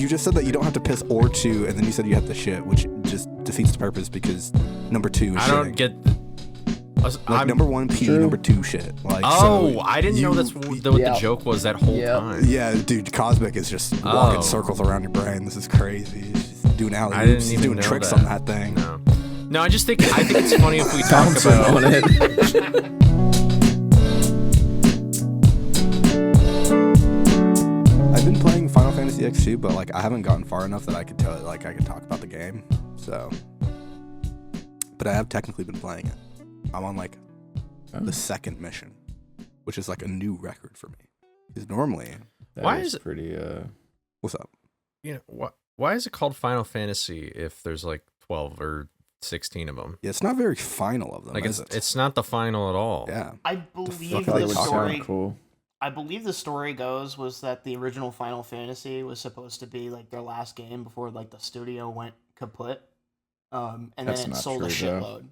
you just said that you don't have to piss or chew, and then you said you have to shit, which just defeats the purpose because number 2 is shitting. I don't get. Like number 1 pee, number 2 shit. Like, I didn't know that's what the joke was that whole time. Yeah, dude, Cosmic is just walking circles around your brain. This is crazy. He's just doing alley-oops. He's doing tricks on that thing. No, I think it's funny if we talk about it. I've been playing Final Fantasy X too, but like I haven't gotten far enough that I could tell I could talk about the game. So, but I have technically been playing it. I'm on like the 2nd mission, which is like a new record for me. Because normally, why is it pretty? What's up? Yeah, why is it called Final Fantasy if there's like 12 or 16 of them? Yeah, it's not very final of them. Like is it? It's not the final at all. Yeah, I believe the story. Cool. I believe the story goes was that the original Final Fantasy was supposed to be like their last game before like the studio went kaput, and then it sold a shitload.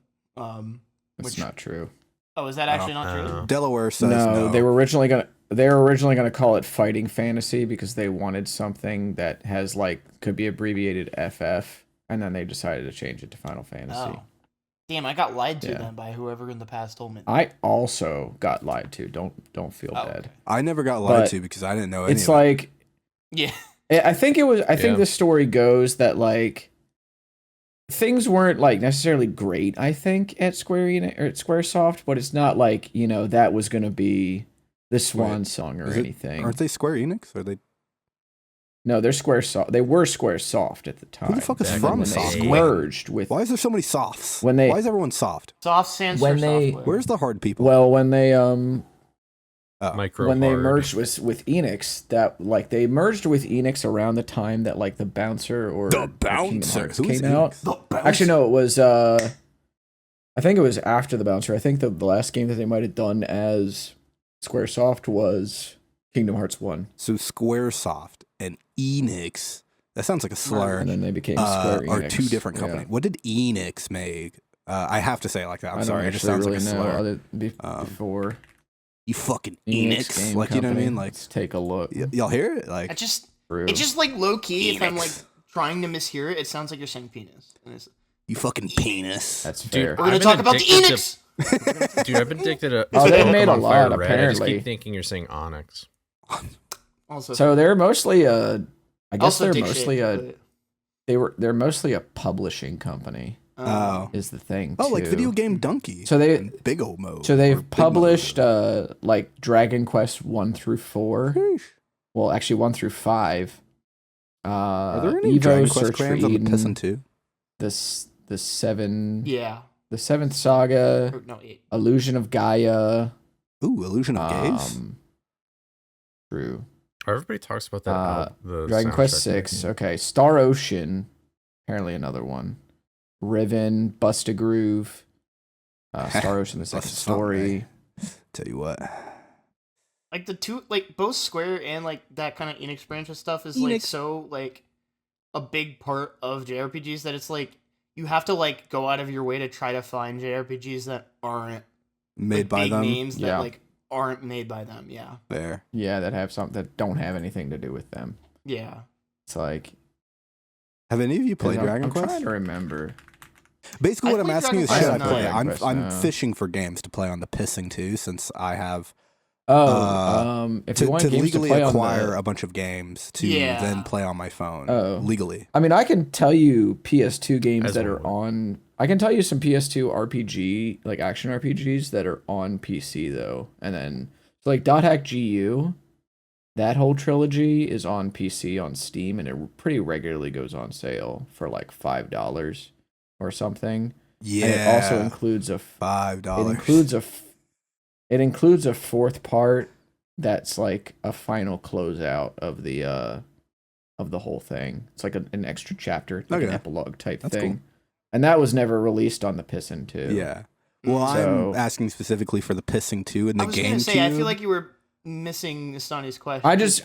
That's not true. Oh, is that actually not true? Delaware says no. They were originally gonna call it Fighting Fantasy because they wanted something that has like could be abbreviated FF, and then they decided to change it to Final Fantasy. Oh. Damn, I got lied to then by whoever in the past told me. I also got lied to. Don't feel bad. Okay. I never got lied to because I didn't know anything. It's like, yeah. I think the story goes that like things weren't like necessarily great. I think at Squaresoft, but it's not like that was gonna be the swan song or anything. Aren't they Square Enix? Are they? No, they're Squaresoft. They were Squaresoft at the time. Who the fuck is from Soft? Merged with. Why is there so many softs? Why is everyone soft? Soft stands for software. Where's the hard people? Well, when they Micro when hard. they merged with Enix, that like they merged with Enix around the time that like the Bouncer or the Bouncer came out. The Bouncer? Actually, no, it was I think it was after the Bouncer. I think the last game that they might have done as Squaresoft was Kingdom Hearts 1. So Squaresoft and Enix, that sounds like a slur. And then they became Square Enix. Are 2 different companies. Yeah. What did Enix make? I have to say it like that. I'm sorry, it just sounds like a slur. Before you fucking Enix, like company. You know what I mean? Like, let's take a look. Y'all hear it? Like, it's just like low key. If I'm like trying to mishear it, it sounds like you're saying penis. You fucking penis. That's fair. We're gonna talk about the Enix. Dude, I've been addicted to. They made a lot. Apparently, I just keep thinking you're saying Onyx. Also, so they're mostly I guess they're mostly a publishing company. Is the thing. Oh, like Video Game Donkey. So they big old mode. So they've published like Dragon Quest 1 through 4. Well, actually 1 through 5. Are there any Evo, Dragon Quest Search clans for on the Eden, Piston 2? The 7. Yeah. The 7th Saga. No, 8. Illusion of Gaia. Ooh, Illusion of Gaze. True. Everybody talks about that. The Dragon Quest 6. Okay. Star Ocean. Apparently another one. Riven, Bust a Groove. Star Ocean, the second story. Tell you what. Like the two, like both Square and like that kind of Enix branch of stuff is like so like a big part of JRPGs that it's like you have to like go out of your way to try to find JRPGs that aren't made by them. Names that like aren't made by them. Yeah. Fair. Yeah, that have something that don't have anything to do with them. Yeah. It's like. Have any of you played Dragon Quest? I'm trying to remember. Basically, what I'm asking is, should I play? I'm no. fishing for games to play on the Pissing 2 since I have. If you want to games legally to play acquire a bunch of games to then play on my phone legally. I mean, I can tell you PS2 games that are on. I can tell you some PS2 RPG, like action RPGs that are on PC though, and then so like Dot Hack GU, that whole trilogy is on PC on Steam, and it pretty regularly goes on sale for like $5 or something. Yeah, and it also includes a $5. It includes a 4th part that's like a final closeout of the whole thing. It's like an extra chapter, like an epilogue type thing. Cool. And that was never released on the Pissing 2. Yeah. Well, I'm asking specifically for the Pissing 2 and the GameCube. I was gonna say, I feel like you were missing Nestani's question. I just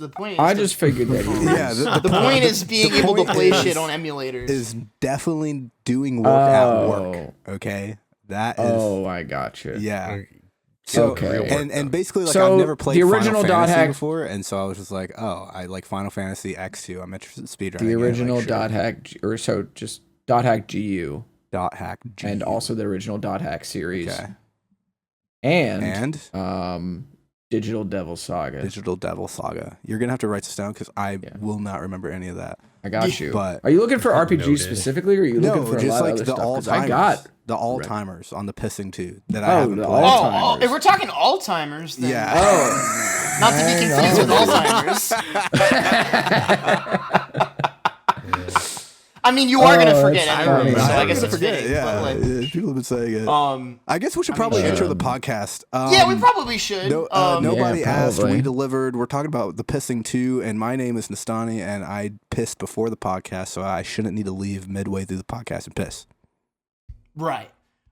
figured that. The point is being able to play shit on emulators. Is definitely doing work at work. Okay, that is. Oh, I gotcha. Yeah. So, Okay. and basically, like, So, I've never played the original Final Fantasy .hack before, and so I was just like, oh, I like Final Fantasy X2. I'm interested in speedrunning. the original like, sure. .hack, or so just .hack GU, .hack G. and also the original .hack series, Okay. and Digital Devil Saga. Digital Devil Saga. You're gonna have to write this down because I will not remember any of that. I got you. But are you looking for RPG Noted. specifically, or are you looking for a just lot like of other the stuff? 'Cause all-timers. I got the all-timers on the pissing too that I Oh, haven't the played. all-timers. if we're talking Alzheimer's, then Yeah. Oh, not to be confused with Alzheimer's. I mean, you are gonna forget that's anyway, funny. so I I'm guess gonna it's fitting. yeah, But like, yeah, people have been saying it. I guess we should probably intro the podcast. yeah, we probably should. Nobody Yeah, asked. probably. We delivered. We're talking about the pissing too, and my name is Nestani, and I pissed before the podcast, so I shouldn't need to leave midway through the podcast and piss. Right.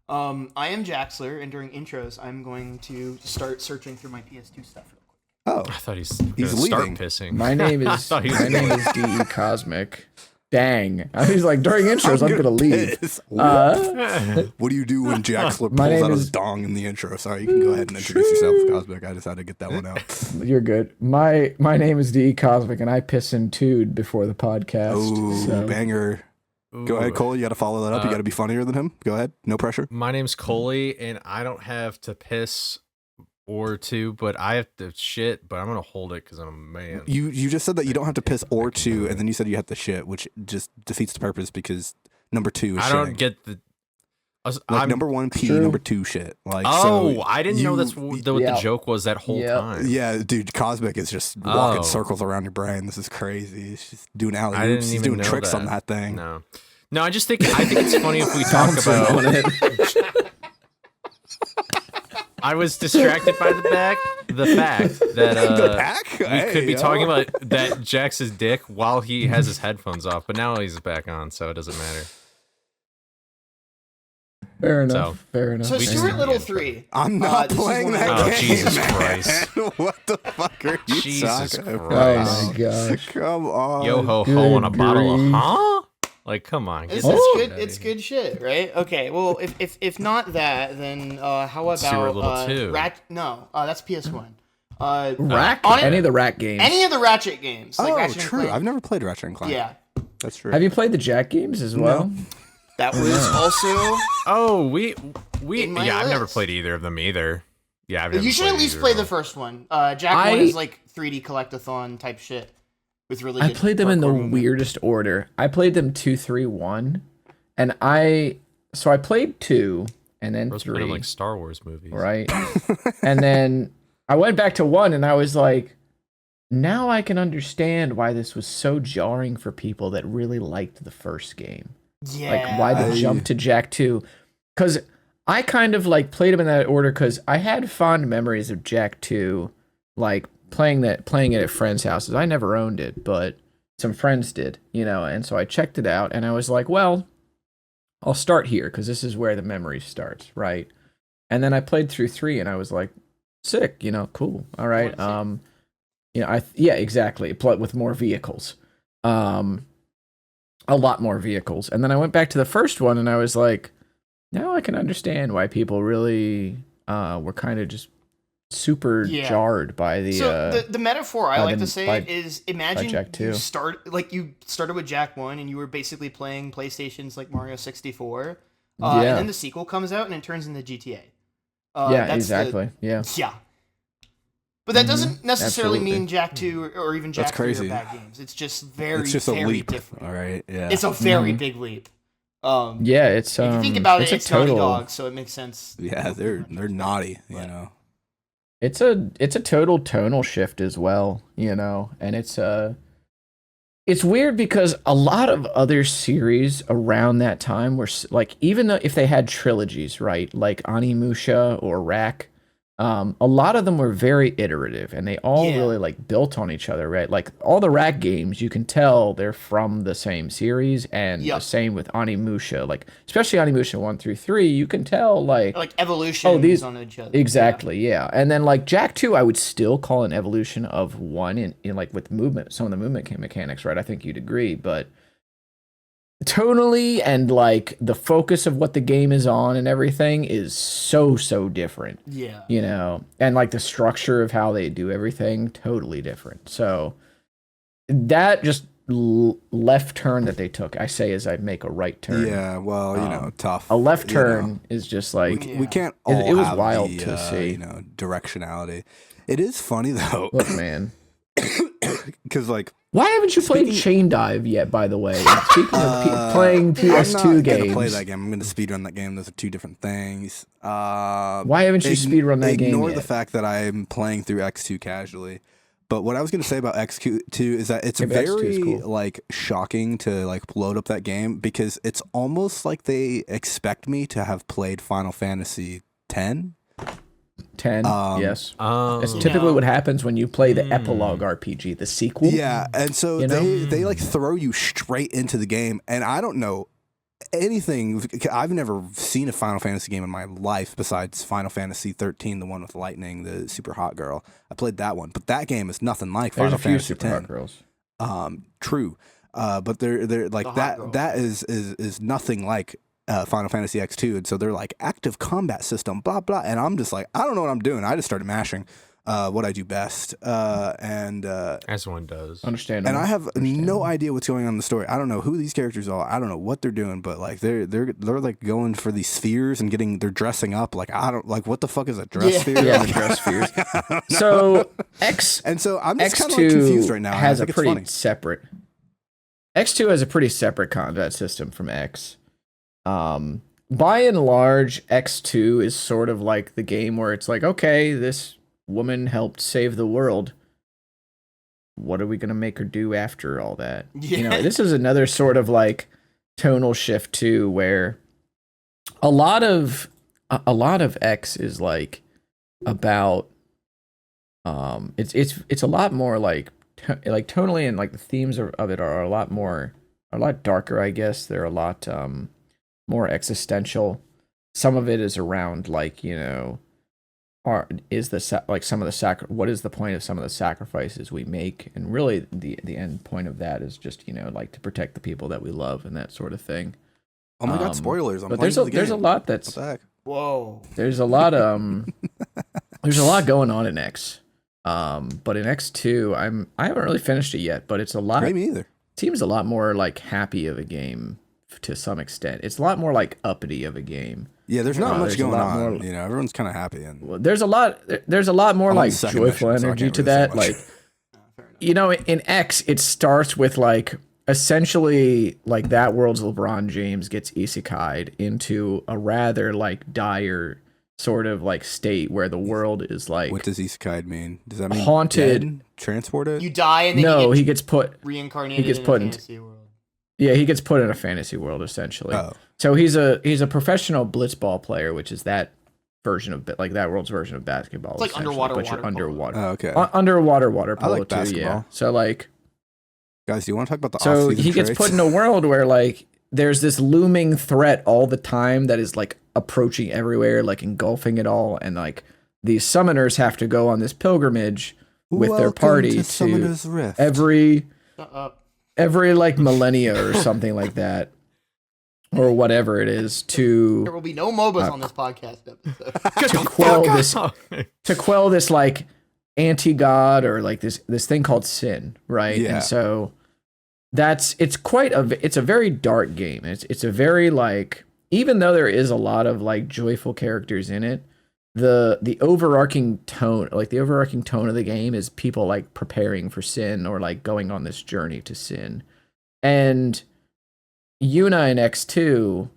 I am Jaxler, and during intros, I'm going to start searching through my PS2 stuff real quick. Oh, I thought he's leaving. start pissing. my name is DECosmic. Dang, I was like during intros, I'm gonna leave. piss. What do you do when Jaxler My pulls name out his is- dong in the intro? Sorry, you can go ahead and introduce yourself, Cosmic. I just had to get that one out. You're good. My name is DECosmic, and I piss and tood before the podcast. Ooh, so. banger. Go ahead, Cole. You got to follow that up. You got to be funnier than him. Go ahead. No pressure. My name's Coley, and I don't have to piss or to, but I have to shit, but I'm gonna hold it because I'm a man. You just said that you don't have to piss or two, and then you said you have to shit, which just defeats the purpose because number two is I shitting. don't get the. Like number one pee, True. number two shit. Like Oh, so I didn't know that's what Yeah. the joke was that whole Yeah. time. Yeah, dude, Cosmic is just walking Oh. circles around your brain. This is crazy. He's just doing alley I didn't oops. He's even doing know tricks that. on that thing. No, I just think it's funny if we talk Bouncing about. on it. I was distracted by the fact that The back? we Hey, could be yo. talking about that Jax is dick while he has his headphones off, but now he's back on, so it doesn't matter. Fair enough. So- Fair enough. So We just Stuart need Little the 3. I'm not this is playing one of that the- Oh, game. Jesus man. Christ. What the fuck are you Jesus talking Christ. about? Oh my gosh. Come on. Yo ho ho Good on a bottle of grief. huh? Like, come on. It's, get that it's shit good. outta It's here. good shit, right? Okay. Well, if not that, then how about Stuart Little 2. No, that's PS1. Rack? on it- Any of the Rack games? Any of the Ratchet games? Like Oh, Ratchet and true. Clank. I've never played Ratchet and Clank. Yeah, That's true. Have you played the Jack games as well? that was also. Oh, we In my I've never list. played either of them either. Yeah, I've never You should at played least either play of the them. first one. Jack 1 is like 3D collectathon type shit with really. I good played them in the parkour movement. weirdest order. I played them 2, 3, 1, and I played 2 and then Those were 3, like Star Wars movies. right? And then I went back to 1, and I was like, now I can understand why this was so jarring for people that really liked the first game. Yeah. Like why the jump to Jack 2? Because I kind of like played them in that order because I had fond memories of Jack 2, like playing it at friends' houses. I never owned it, but some friends did, and so I checked it out and I was like, well, I'll start here because this is where the memory starts, right? And then I played through 3 and I was like, sick, cool. All right. Yeah, exactly. With more vehicles. A lot more vehicles. And then I went back to the first one and I was like, now I can understand why people really were kind of just super jarred by the So the metaphor I like to say by is imagine Jack 2. you started with Jack 1 and you were basically playing PlayStation's like Mario 64. And then the sequel comes out and it turns into GTA. Yeah, exactly. Yeah. But that doesn't necessarily Absolutely. mean Jack 2 or even Jack 3 crazy. are bad games. It's just It's very just a very leap. different. All right. Yeah. It's a very big leap. Yeah, it's if you think about it's it, a it's Naughty total Dog, so it makes sense. yeah, they're naughty, you know. it's a total tonal shift as well, and it's weird because a lot of other series around that time were like, even though if they had trilogies, right, like Onimusha or Rack, a lot of them were very iterative and they all really like built on each other, right? Like all the Rack games, you can tell they're from the same series, and the same with Onimusha, like especially Onimusha 1 through 3, you can tell like evolution on each other. Exactly, yeah. And then like Jack 2, I would still call an evolution of 1 in like with movement, some of the movement mechanics, right? I think you'd agree, but tonally and like the focus of what the game is on and everything is so different. Yeah. You know, and like the structure of how they do everything totally different. So that just left turn that they took, I say, as I make a right turn. Yeah, well, you know, tough. A left turn know. is just like We can't all it was have wild the, to see. you know, directionality. It is funny though. Look, man. Because like, why haven't you played Chain Dive yet? By the way, speaking of playing PS2 I'm not games, gonna play that game. I'm gonna speedrun that game. Those are two different things. Why haven't you speedrun that game Ignore yet? the fact that I'm playing through X2 casually. But what I was gonna say about X2 is that it's very like shocking to like load up that game because it's almost like they expect me to have played Final Fantasy X. 10, yes. It's Yeah. typically what happens when you play the epilogue RPG, the sequel. Yeah, and so You know? they like throw you straight into the game, and I don't know anything. I've never seen a Final Fantasy game in my life besides Final Fantasy 13, the one with Lightning, the super hot girl. I played that one, but that game is nothing like There's Final a few Fantasy super 10. hot girls. True, but they're like The hot that. girls. That is nothing like Final Fantasy X2, and so they're like active combat system, blah blah, and I'm just like, I don't know what I'm doing. I just started mashing what I do best, and As one does. Understandable. and I have no idea what's going on in the story. I don't know who these characters are. I don't know what they're doing, but like they're like going for these spheres and they're dressing up. Like I don't like what the fuck is a dress Yeah. sphere? Yeah, Like, dress spheres. I don't know. So X and so I'm just kind of X2 like confused right now. and I has a think it's pretty funny. separate. X2 has a pretty separate combat system from X. By and large, X2 is sort of like the game where it's like, okay, this woman helped save the world. What are we gonna make her do after all that? You know, Yeah. this is another sort of like tonal shift too, where a lot of X is like about it's a lot more like tonally, and like the themes of it are a lot darker, I guess. They're a lot more existential. Some of it is around like, you know, what is the point of some of the sacrifices we make, and really the end point of that is just, you know, like to protect the people that we love and that sort of thing. Oh my god, spoilers! I'm But playing there's a lot What the heck? Whoa. there's a lot there's a lot going on in X. But in X2, I haven't really finished it yet, but it's a lot. Me either. Seems a lot more like happy of a game to some extent. It's a lot more like uppity of a game. Yeah, there's not much there's a going lot on. more- You know, everyone's kind of happy and Well, there's a lot more I'm on like the second joyful mission, so I energy can't to really say that. much. Like, you know, in X, it starts with like essentially like that world's LeBron James gets isekai'd into a rather like dire sort of like state where the world is like what does isekai mean? Does that mean haunted? dead? Transported? You die and then No, you he get gets put. reincarnated gets in put a in- fantasy world. Yeah, he gets put in a fantasy world essentially. Oh, So he's a professional blitzball player, which is that version of like that world's version of basketball. It's like essentially, underwater but you're water polo. underwater. oh okay. Underwater water I polo like too. Yeah. basketball. So like, Guys, do you want to talk about the so off-season he gets trades? put in a world where like there's this looming threat all the time that is like approaching everywhere, like engulfing it all, and like these summoners have to go on this pilgrimage with their Welcome party to to Summoner's Rift. every Shut up. like millennia or something like that, or whatever it is, There to will be no MOBAs on this podcast episode. quell this like anti-god or like this thing called sin, right? Yeah. And so it's a very dark game. It's a very like, even though there is a lot of like joyful characters in it, the overarching tone of the game is people like preparing for sin or like going on this journey to sin. And Yuna in X2,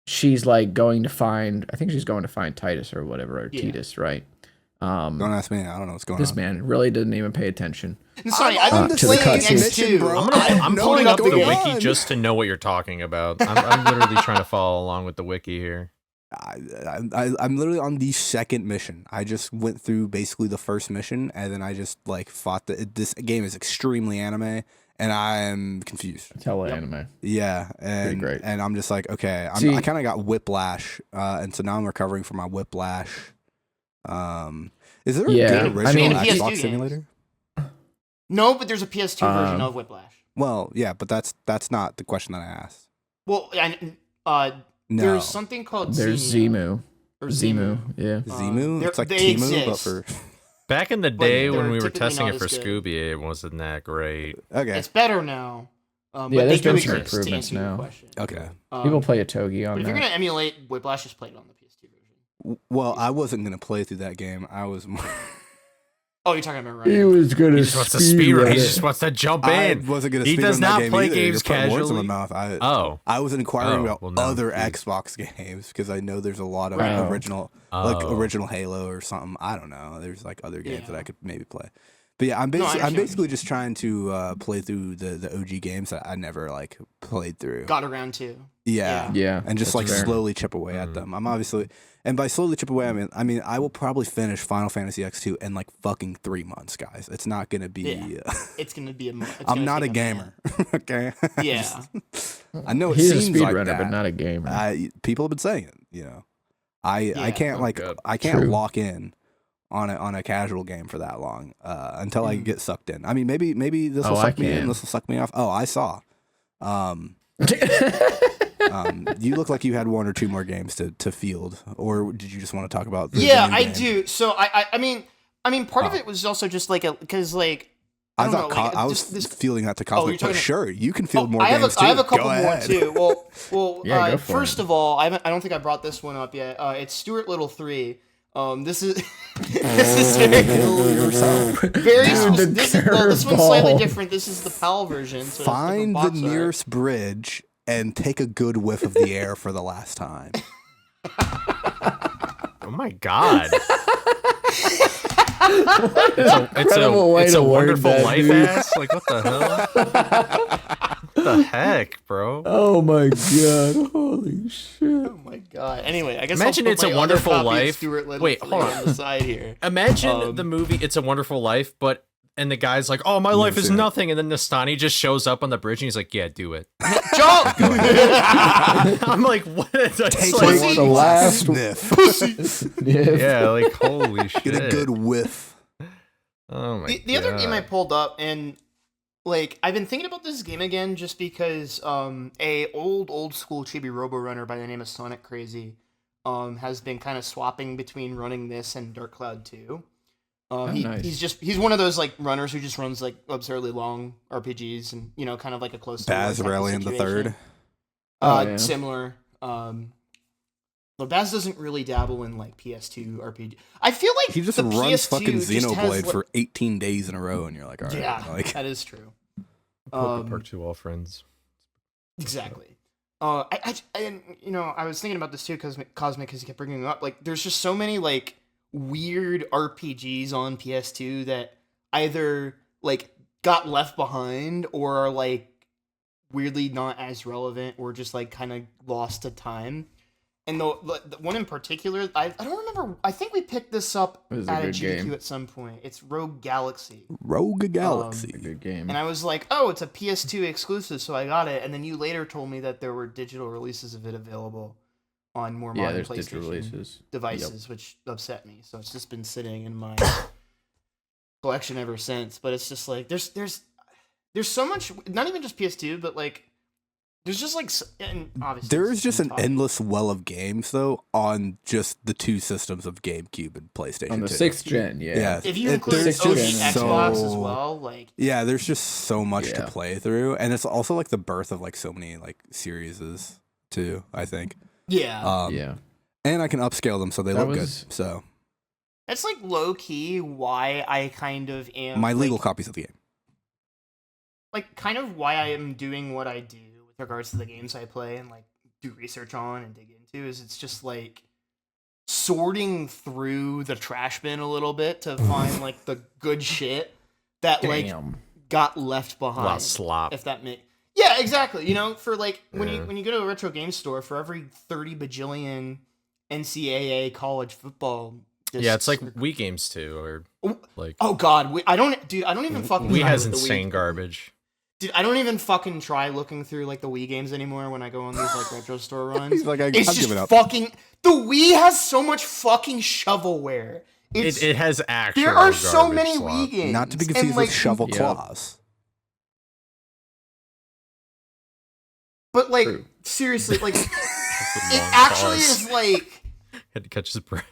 she's like going to find Titus or whatever, or Yeah. Titus, right? Don't ask me. I don't know what's going This on. man really didn't even pay attention. Sorry, I'm I've on been to the playing cutscene. X2. I'm know pulling what's up the going wiki on. just to know what you're talking about. I'm literally trying to follow along with the wiki here. I'm literally on the second mission. I just went through basically the first mission, and then I just like fought this game is extremely anime, and I am confused. It's hella anime. Yeah, and great. and I'm just like, okay, See- I kind of got whiplash, and so now I'm recovering from my whiplash. Is there a Yeah, good I original mean, Xbox PS2 games. simulator? No, but there's a PS2 version of Whiplash. Well, yeah, but that's not the question that I asked. Well, No. there's something called There's Xemu. Zemu. Or Zemu, yeah. Zemu? It's like they Timu, but exist. for... Back in the day when they're we were typically testing not it for as good. Scooby, it wasn't that great. Okay. It's better now. But there's they do been some exist, to improvements answer your now. question. Okay. People play a Togi But on if you're that. gonna emulate Whiplash, just play it on the PS2 version. Well, I wasn't going to play through that game. I was more... Oh, you're talking about running. He was gonna He just wants to speed run. He just wants to jump I in. wasn't going to He speed does run that not game play either. games You're putting words in my casually. mouth. I was inquiring about well, no, other please. Xbox games because I know there's a lot of Right. original, like original Halo or something. I don't know. There's like other games that I could maybe play. But yeah, I'm basically just trying to play through the OG games that I never like played through. Got around to. Yeah, And just that's like fair. slowly chip away at them. I'm obviously, and by slowly chip away, I mean I will probably finish Final Fantasy X2 in like fucking 3 months, guys. It's not gonna be. Yeah. It's gonna be I'm not a gamer. Okay. Yeah. I know it He's a seems like speedrunner, that. but not a gamer. People have been saying it. You know, I can't God. I can't True. lock in on a casual game for that long until I get sucked in. I mean, maybe this will Oh, I suck me in. can. This will suck me off. Oh, I saw. You look like you had 1 or 2 more games to field, or did you just want to talk about? The Yeah, new I game? do. So I mean, part of it was also just like because like I don't know, like, I was fielding that to Cosmic. you're talking- Sure, you can field more I have games too. I have a couple Go more ahead. too. Well, Yeah, go for first it. of all, I don't think I brought this one up yet. It's Stuart Little 3. This is this is very very Dude, this one's slightly curveball. different. This is the PAL version. So Find the box art. nearest bridge and take a good whiff of the air for the last time. Oh my god. Incredible way it's to a word wonderful that, life dude. ass. Like what the hell? What the heck, bro? Oh my god! Holy shit! Oh my god. Anyway, I guess Imagine I'll put It's a my other Wonderful copy of Life. Stuart Little Wait, 3 hold on. on the side here. Imagine the movie It's a Wonderful Life, but and the guy's like, "Oh, my life is seen it. nothing," and then Nestani just shows up on the bridge and he's like, "Yeah, do it." Jump! I'm like, "What?" It's Take like, one the last sniff. Yeah. yeah, like holy shit. Get a good whiff. Oh my The other game I God. pulled up, and like I've been thinking about this game again just because a old school chibi robo runner by the name of Sonic Crazy has been kind of swapping between running this and Dark Cloud 2. Nice. He's one of those like runners who just runs like absurdly long RPGs and kind of like a close to Baz one type of Rallian the situation. Third. Yeah. Similar. But Baz doesn't really dabble in like PS2 RPG. I feel like He just the runs PS2 fucking just has, Xenoblade like- for 18 days in a row, and you're like, all right. Yeah, Like, that is true. Poker Park 2 all friends. Exactly. I was thinking about this too, Cosmic, because he kept bringing it up. Like, there's just so many like weird RPGs on PS2 that either like got left behind or are like weirdly not as relevant or just like kind of lost to time. And the one in particular, I don't remember. I think we picked this up It was a at a good GQ game. at some point. It's Rogue Galaxy. Rogue Galaxy. A good game. And I was like, oh, it's a PS2 exclusive, so I got it. And then you later told me that there were digital releases of it available on more Yeah, modern there's digital PlayStation releases. devices, which upset me. So it's just been sitting in my collection ever since. But it's just like there's so much, not even just PS2, but like there's just like, and obviously There this is just been an talked- endless well of games, though, on just the 2 systems of GameCube and PlayStation On the 2. 6th gen, yeah. Yeah. If you It- include there's OG just Xbox as so- well, like Yeah, there's just so much to Yeah. play through, and it's also like the birth of like so many like series too. I think. yeah, Yeah. And I can upscale them so they That look was- good. So that's like low key why I kind of am my legal like, copies of the game. like kind of why I am doing what I do with regards to the games I play and like do research on and dig into is it's just like sorting through the trash bin a little bit to find like the good shit that like Damn. got left A lot behind. of slop. If that makes yeah, exactly. You know, for like when Yeah. you go to a retro game store, for every 30 bajillion NCAA college football. Yeah, it's like discs- Wii games too, or Oh, like oh god, I don't even fucking. Wii try has with the insane Wii. garbage. Dude, I don't even fucking try looking through like the Wii games anymore when I go on these like retro store runs. He's like, It's I've just given up. fucking. The Wii has so much fucking shovelware. It's, It has actual. there are so garbage many slop. Wii games. Not to be and, confused like, with Shovel Yep. Claws. But like, True. seriously, like That's a it long actually pause. is like Had to catch his breath.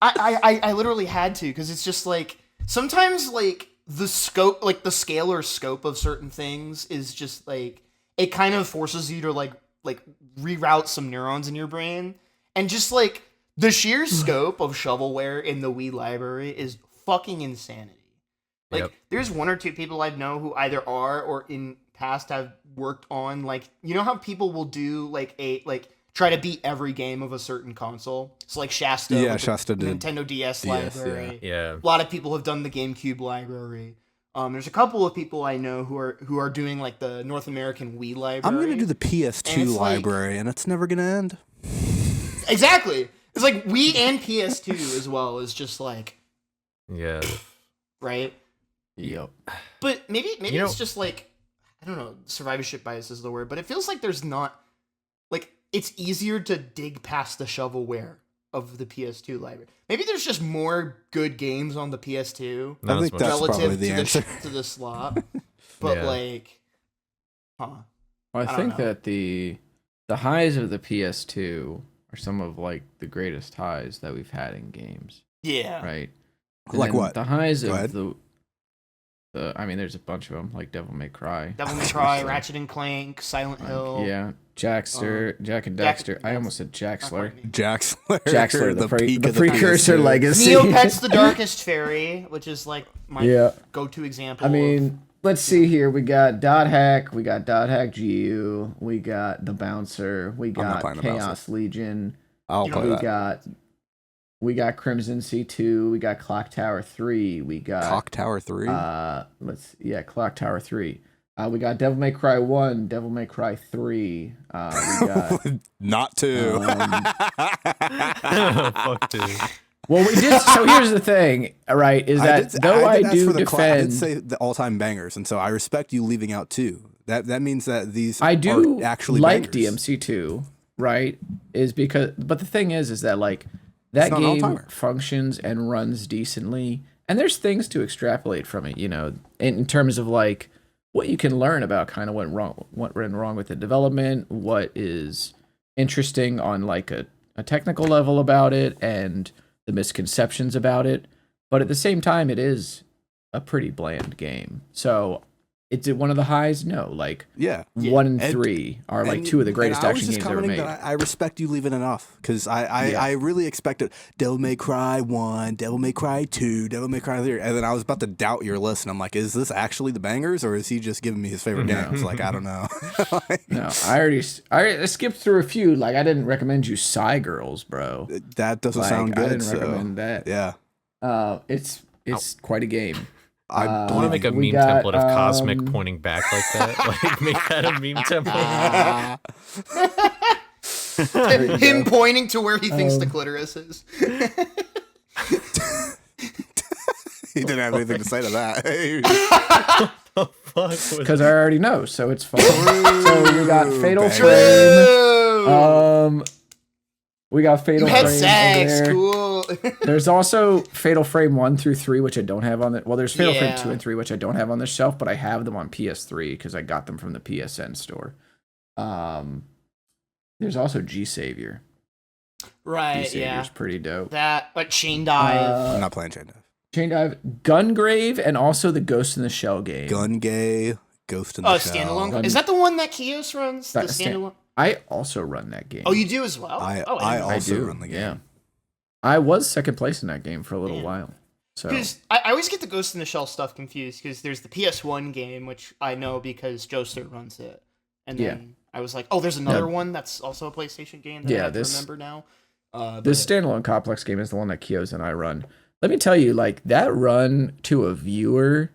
I literally had to, because it's just like sometimes like the scope, like the scale or scope of certain things is just like it kind of forces you to like reroute some neurons in your brain, and just like the sheer scope of shovelware in the Wii library is fucking insanity. Like, there's one or two people I know who either are or in past have worked on, like, you know how people will do like try to beat every game of a certain console. So like Shasta, Yeah, with the Shasta did. Nintendo DS library. Yeah. A lot of people have done the GameCube library. There's a couple of people I know who are doing like the North American Wii library. I'm gonna do the PS2 it's library, and it's never gonna end. Exactly. It's like Wii and PS2 as well is just like, Yeah. right? Yep. But maybe You know- it's just like, I don't know, survivorship bias is the word, but it feels like there's not, like, it's easier to dig past the shovelware of the PS2 library. Maybe there's just more good games on the PS2 Not I as think much. that's probably relative the to answer. to the slot. But Yeah. like, Well, I I don't think know. that the highs of the PS2 are some of like the greatest highs that we've had in games, yeah. right? And Like then what? The highs Go ahead. of I mean, there's a bunch of them, like Devil May Cry. Devil May Cry, Ratchet and Clank, Silent Hill. Yeah, Jaxler, Jack and Daxter. I almost said Jaxler. Jaxler. Jaxler, the peak of the precursor PS2. legacy. Neopets the Darkest Fairy, which is like my Yeah. go-to example. I mean, let's see here. We got Dot Hack, we got Dot Hack GU, we got The Bouncer, we not got playing The Chaos Bouncer. Legion, I'll play that. we got Crimson C2, we got Clock Tower 3, we got Clock Tower 3? Clock Tower 3. We got Devil May Cry 1, Devil May Cry 3. We got Not 2. Fuck dude. well, we did. So here's the thing, right? Is that I ask do for the I did defend, say the all-time bangers, and so I respect you leaving out 2. That means that these I do are actually like bangers. DMC2, right? But the thing is that like that It's not an game all-timer. functions and runs decently, and there's things to extrapolate from it, in terms of like what you can learn about kind of what went wrong with the development, what is interesting on like a technical level about it, and the misconceptions about it. But at the same time, it is a pretty bland game. So it's one of the highs? No, like Yeah. 1 and And- 3 are like And- two of the and greatest I was action just games ever commenting made. that I respect you leaving it off, because I really expected Devil May Cry 1, Devil May Cry 2, Devil May Cry 3, and then I was about to doubt your list, and I'm like, is this actually the bangers, or is he just giving me his favorite games? Like, I don't know. No, I already skipped through a few. Like I didn't recommend you Psy Girls, bro. That doesn't Like, sound good. I didn't so, recommend that. Yeah. It's quite a game. I I want to make a We meme got, template of Cosmic pointing back like that. Like, make that a meme template. him pointing to where he thinks the clitoris is. he didn't have anything to say to that. Fuck was Because I already know, so it's fine. So we got Fatal baby. Frame. We got Fatal You had Frame sex, over there. cool. There's also Fatal Frame 1 through 3, which I don't have on the. Well, there's Fatal Frame Yeah. 2 and 3, which I don't have on the shelf, but I have them on PS3 because I got them from the PSN store. There's also G Savior. G Right, Savior's yeah. pretty dope. That, like, Chain Dive. I'm not playing Chain Dive. Chain Dive, Gungrave, and also the Ghost in the Shell game. Gun Gay, Ghost in the Shell. Standalone. Is that the one that Kios runs? The standalone? I also run that game. Oh, you do as well? I didn't know. also run the game. Yeah. I was second place in that game for a little while. So Because I always get the Ghost in the Shell stuff confused, because there's the PS1 game, which I know because Joester runs it. And then I was like, oh, there's another one that's also a PlayStation game that I have to remember now. This standalone complex game is the one that Kios and I run. Let me tell you, like, that run to a viewer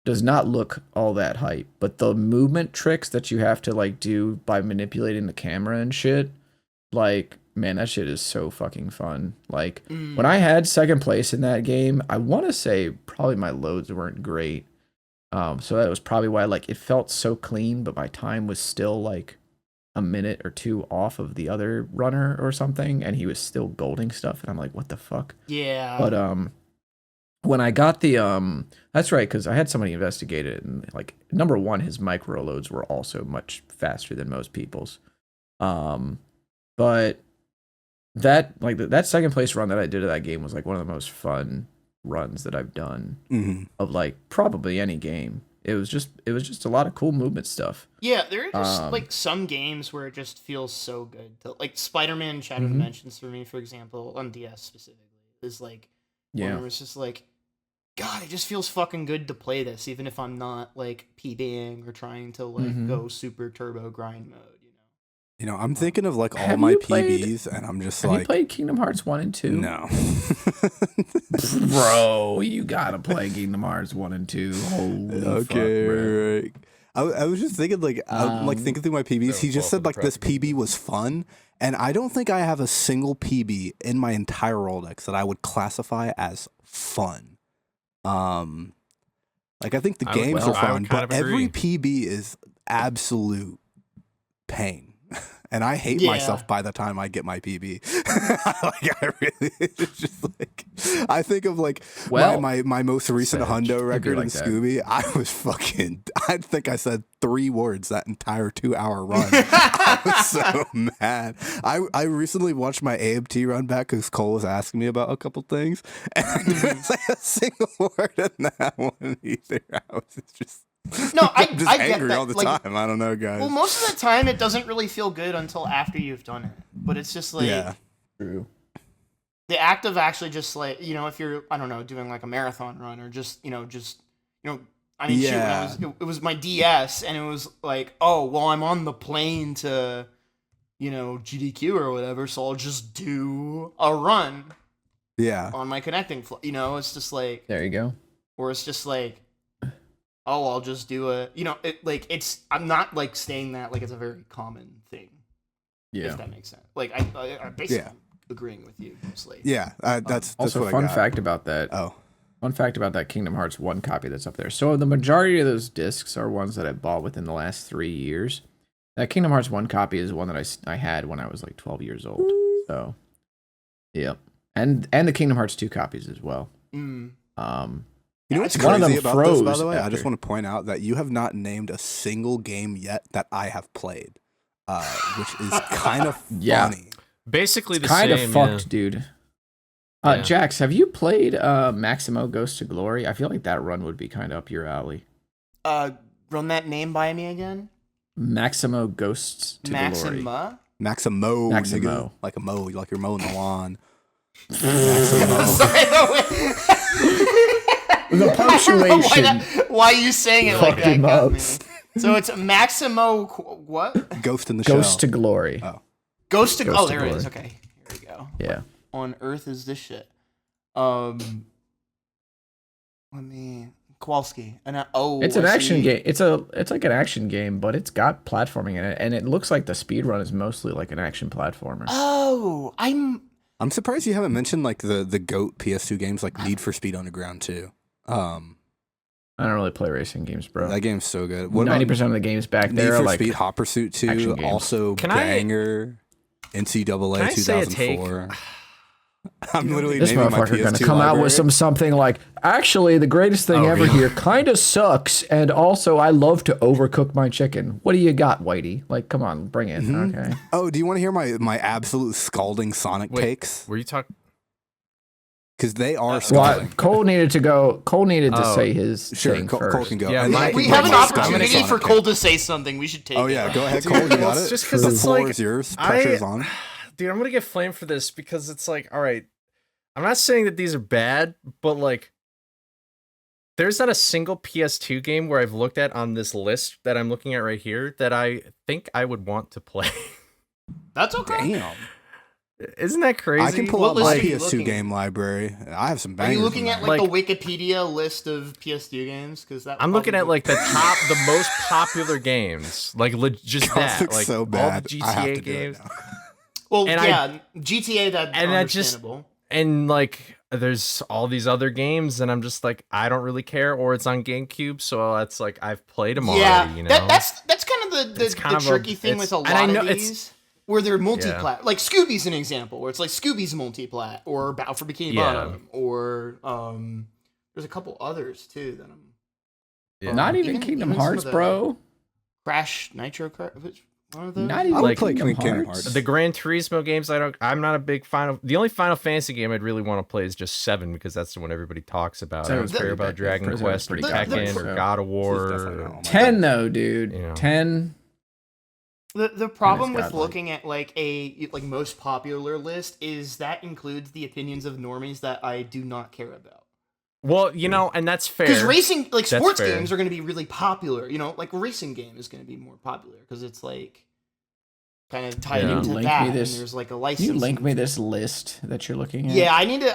does not look all that hype, but the movement tricks that you have to like do by manipulating the camera and shit, like, man, that shit is so fucking fun. Like, when I had second place in that game, I want to say probably my loads weren't great. So that was probably why, like, it felt so clean, but my time was still like a minute or two off of the other runner or something, and he was still golding stuff, and I'm like, what the fuck? Yeah. But when I got the that's right, because I had somebody investigate it, and like, number one, his micro loads were also much faster than most people's. But that second place run that I did of that game was like one of the most fun runs that I've done of like probably any game. It was just a lot of cool movement stuff. Yeah, there are just like some games where it just feels so good. Like Spider-Man Shadow Dimensions for me, for example, on DS specifically, is like one where it's just like, God, it just feels fucking good to play this, even if I'm not like PBing or trying to like go super turbo grind mode. You know, I'm thinking of like all my PBs, and I'm just like, have you played Kingdom Hearts 1 and 2? No. Bro, you gotta play Kingdom Hearts 1 and 2. Holy fuck, bro. Right. I was just thinking, like, I'm like thinking through my PBs. He just said like this PB was fun, and I don't think I have a single PB in my entire Rolodex that I would classify as fun. Like I think the games are fun, but every PB is absolute pain. And I hate myself by the time I get my PB. Like I really, it's just like I think of like my most recent hundo record in Scooby. I was fucking. I think I said 3 words that entire 2-hour run. I was so mad. I recently watched my AMT run back because Cole was asking me about a couple things, and I didn't say a single word in that one either. I was just. No, I'm just angry get that. all the like, time. I don't know, guys. Well, most of the time it doesn't really feel good until after you've done it. But it's just like true. The act of actually just like if you're doing like a marathon run or just I mean shoot, it was my DS and it was like, oh well, I'm on the plane to GDQ or whatever, so I'll just do a run. Yeah. On my connecting it's just like there you go. Or it's just like, oh, I'll just do I'm not like saying that like it's a very common thing. Yeah. If that makes sense. Like I basically agreeing with you mostly. Yeah. That's also what fun fact about that. Fun fact about that Kingdom Hearts 1 copy that's up there. So the majority of those discs are ones that I bought within the last 3 years. That Kingdom Hearts 1 copy is one that I had when I was like 12 years old. So yeah. And the Kingdom Hearts 2 copies as well. You know what's crazy about this, by the way? I just want to point out that you have not named a single game yet that I have played, which is kind of funny. Basically the kind same. Kind of fucked, dude. Jax, have you played Maximo Ghost to Glory? I feel like that run would be kind of up your alley. Run that name by me again. Maximo Ghosts to Glory. Maximo. Nigga. Like a mow, like you're mowing the lawn. The punctuation. Why are you saying it like that? Got me. So it's Maximo what? Ghost in the Shell. Ghost to Glory. Oh. Ghost to Glory. There it is. Okay. Here we go. Yeah. On earth is this shit? Kowalski. It's an action game. It's like an action game, but it's got platforming in it, and it looks like the speed run is mostly like an action platformer. Oh, I'm surprised you haven't mentioned like the GOAT PS2 games like Need for Speed Underground 2. I don't really play racing games, bro. That game's so good. 90% of the games back there are like Need for Speed Hot Pursuit 2, also banger. NCAA 2004. I'm literally this naming my motherfucker PS2 gonna come library. out with something like, actually, the greatest thing ever here kind of sucks, and also I love to overcook my chicken. What do you got, Whitey? Like, come on, bring it. Okay. Oh, do you want to hear my absolute Scalding Sonic takes? Were you talking? Because they are scalding. Cole needed to say his thing first. Cole can go. Yeah, we have an opportunity for Cole to say something. We should take it. Oh, yeah. Go ahead, Cole. You got it. Just because the it's floor like, is yours. Pressure's on. Dude, I'm going to get flamed for this because it's like, all right, I'm not saying that these are bad, but like, there's not a single PS2 game where I've looked at on this list that I'm looking at right here that I think I would want to play. That's okay. Damn. Isn't that crazy? I can pull up my PS2 game library. I have some bangers. Are you looking at like the Wikipedia list of PS2 games? Because I'm looking at like the most popular games, like just that, like so bad. all the GTA games. Well, and GTA that's understandable. And like there's all these other games, and I'm just like, I don't really care, or it's on GameCube, so it's like I've played them already. You know, that's kind of the tricky thing with a lot of these. Where they're multi-plat, like Scooby's an example, where it's like Scooby's multi-plat, or Battle for Bikini Bottom, or there's a couple others too that I'm. Not even Kingdom Hearts, bro. Crash Nitro Crash. Are those? Not even I would like play Kingdom Kingdom Hearts. Hearts. The Gran Turismo games, I'm not a big the only Final Fantasy game I'd really want to play is just 7 because that's the one everybody talks about. I don't care about Dragon Quest or Tekken or God of War. 10 though, dude. You know. 10. The problem with godlike. looking at like a most popular list is that includes the opinions of normies that I do not care about. Well, you know, and that's fair. Because racing, like That's sports fair. games, are going to be really popular. You know, like a racing game is going to be more popular because it's like kind of tied Yeah. into Link that. me And this- there's like a Can license. you link me this list that you're looking at? Yeah, I need to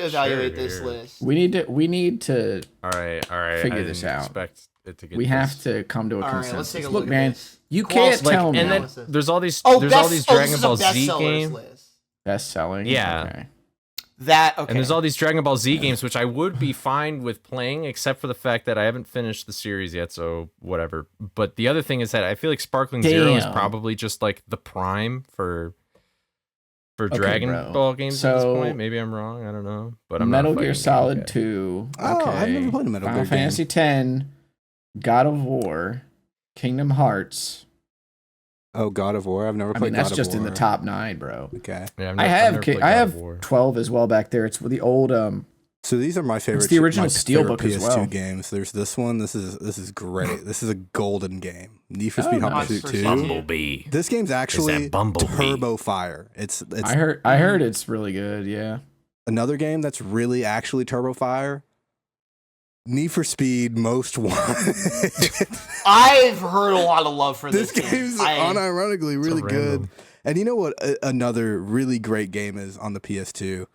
evaluate Sure, this here. list. We need to All right. Figure I this didn't out. expect it to get we this. have to come to a All right, consensus. let's take a Look, look at man, this. you Like, can't Like, tell me. and then Analysis. there's all these Oh, there's all these Dragon this Ball is a Z bestsellers games. list. Best selling. Yeah. Okay. That okay. And there's all these Dragon Ball Z games, which I would be fine with playing, except for the fact that I haven't finished the series yet, so whatever. But the other thing is that I feel like Sparkling Zero is Damn. probably just like the prime for Okay, Dragon bro. Ball games at this So- point. Maybe I'm wrong. I don't know. But I'm Metal not Gear fighting Solid you. 2. Oh, Okay. I've never played a Metal Final Gear game. Fantasy 10, God of War, Kingdom Hearts. Oh, God of War. I've never I played mean, that's God of just in War. the top 9, bro. Okay. Yeah, I I've never played I God have of War. 12 as well back there. It's the old So these are my favorite. the original my Steelbook favorite as PS2 well. games. There's this one. This is great. This is a golden game. Need for Speed Oh, Hot nice. Pursuit 2. Bumblebee. This game's actually Bumblebee? turbo fire. It's I heard it's really good, yeah. another game that's really actually turbo fire. Need for Speed Most Wanted. I've heard a lot of love for This this game's game. unironically really good. random. And you know what? Another really great game is on the PS2.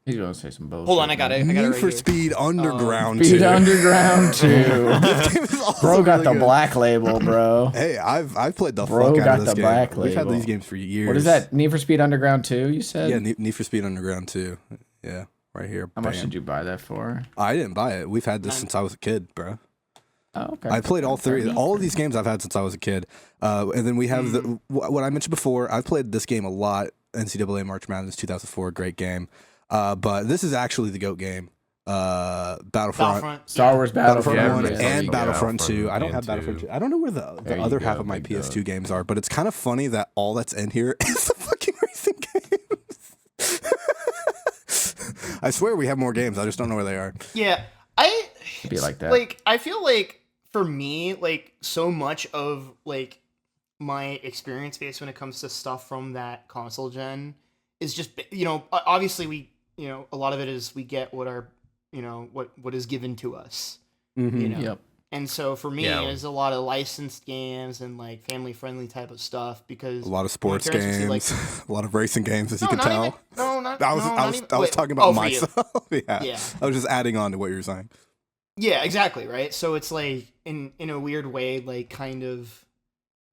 He's gonna say some bullshit. Hold on, I got it. Need right for here. Speed Underground Speed 2. Underground 2. This game is also Bro got really the good. black label, bro. Hey, I've played the Bro fuck out got of this the game. black We've had label. these games for years. What is that? Need for Speed Underground 2, you said? Yeah, Need for Speed Underground 2. Yeah, right here. How much Bam. did you buy that for? I didn't buy it. We've had this since I was a kid, bro. Oh, okay. I played all three. All of these games I've had since I was a kid. And then we have what I mentioned before. I've played this game a lot. NCAA March Madness 2004, great game. But this is actually the GOAT game. Battlefront. Star Wars Battlefront Yeah, 1 everybody's and talking Battlefront about 2. I don't Battlefront have Battlefront 2. 2. I don't know where the There you other go, half of my big PS2 dog. games are, but it's kind of funny that all that's in here is the fucking racing games. I swear we have more games. I just don't know where they are. Yeah, It'd be like that. Like, I feel like for me, like so much of like my experience base when it comes to stuff from that console gen is just, you know, obviously we, you know, a lot of it is we get what our, you know, what is given to us, you know. Yep. And so for me, Yeah. it's a lot of licensed games and like family friendly type of stuff because A lot of sports parents would games, see, like- a lot of racing games, as you can not tell. even, no, not, I was no, I not was even, I was wait, talking about for you. myself. Yeah. Yeah. I was just adding on to what you were saying. Yeah, exactly, right? So it's like in a weird way, like kind of,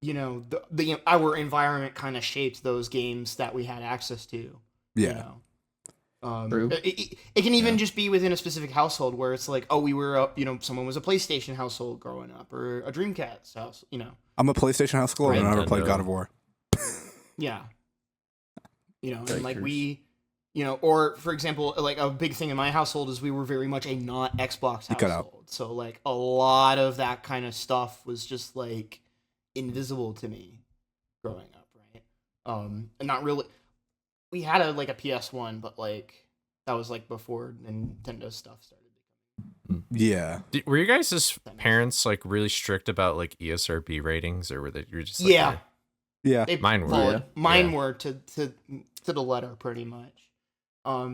you know, the our environment kind of shaped those games that we had access to. Yeah. You know? True. It can even just be within a specific household where it's like, oh, we were, you know, someone was a PlayStation household growing up or a Dreamcast house, you know. I'm a PlayStation household and I never played Nintendo. God of War. Yeah. You know, and like Fakers. we, you know, or for example, like a big thing in my household is we were very much a not Xbox You cut out. household. So like a lot of that kind of stuff was just like invisible to me growing up, right? And not really. We had a PS1, but like that was like before Nintendo stuff started. Yeah. Were you guys' parents like really strict about like ESRB ratings, or were they you're just like, Yeah, Yeah. they Mine were. followed- Yeah. Mine Yeah. were to the letter pretty much.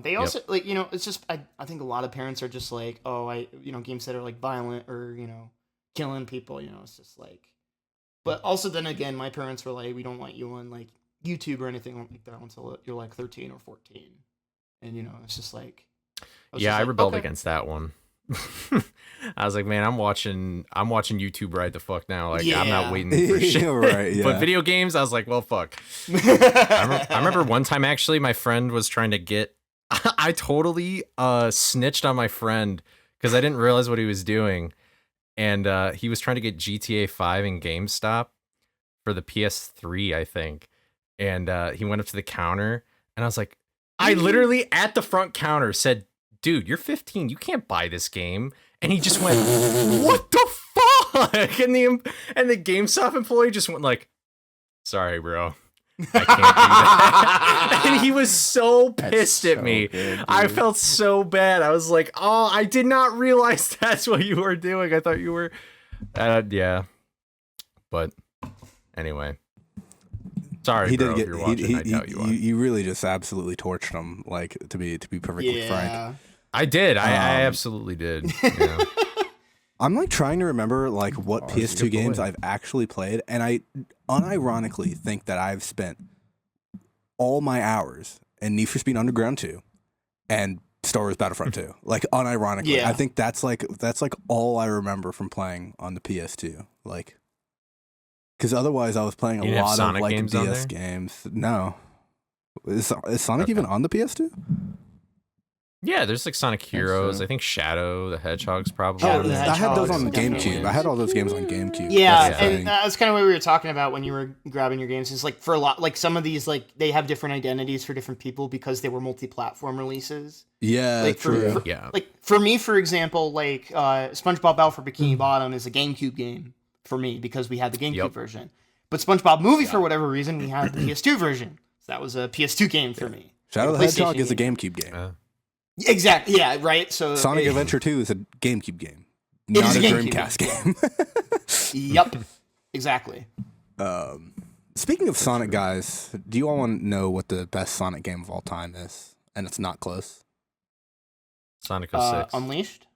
They also like, you know, it's just I think a lot of parents are just like, oh, you know, games that are like violent or, you know, killing people, you know, it's just like. But also then again, my parents were like, we don't want you on like YouTube or anything like that until you're like 13 or 14, and you know, it's just like. I rebelled against that one. I was like, man, I'm watching YouTube right the fuck now. Like, I'm not Yeah. waiting for shit. Right, yeah. But video games, I was like, well, fuck. I remember one time actually, my friend was trying to get. I totally snitched on my friend because I didn't realize what he was doing, and he was trying to get GTA 5 in GameStop for the PS3, I think. And he went up to the counter, and I was like, I literally at the front counter said, dude, you're 15. You can't buy this game. And he just went, what the fuck? And the GameStop employee just went like, Sorry, bro. I can't do that. And he was so pissed at me. Good, I felt so bad. I was like, oh, I did not realize that's what you were doing. I thought you were... yeah. But anyway. Sorry, He bro, did if you're watching, you really just absolutely torched him, like, to be perfectly frank. I did. I absolutely did. Yeah. I'm like trying to remember like what PS2 games I've actually played, and I unironically think that I've spent all my hours in Need for Speed Underground 2 and Star Wars Battlefront 2. Like unironically, I think that's like all I remember from playing on the PS2. Like, because otherwise I was playing a lot of like DS games. No, is Sonic even on the PS2? Yeah, there's like Sonic Heroes. I think Shadow the Hedgehog's probably. Oh, I had those on GameCube. I had all those games on GameCube. Yeah, and that's kind of what we were talking about when you were grabbing your games. Is like for a lot, like some of these, like they have different identities for different people because they were multi-platform releases. Yeah, like true. Like for me, for example, like SpongeBob Battle for Bikini Bottom is a GameCube game for me because we had the GameCube version. But SpongeBob Movie, for whatever reason, we had the PS2 version. So that was a PS2 game for me. Shadow the Hedgehog is a GameCube game. Exactly. Yeah. Right. So Sonic Adventure 2 is a GameCube game, not a Dreamcast game. Yep. Exactly. Speaking of Sonic, guys, do you all want to know what the best Sonic game of all time is? And it's not close. Sonic 06. Unleashed.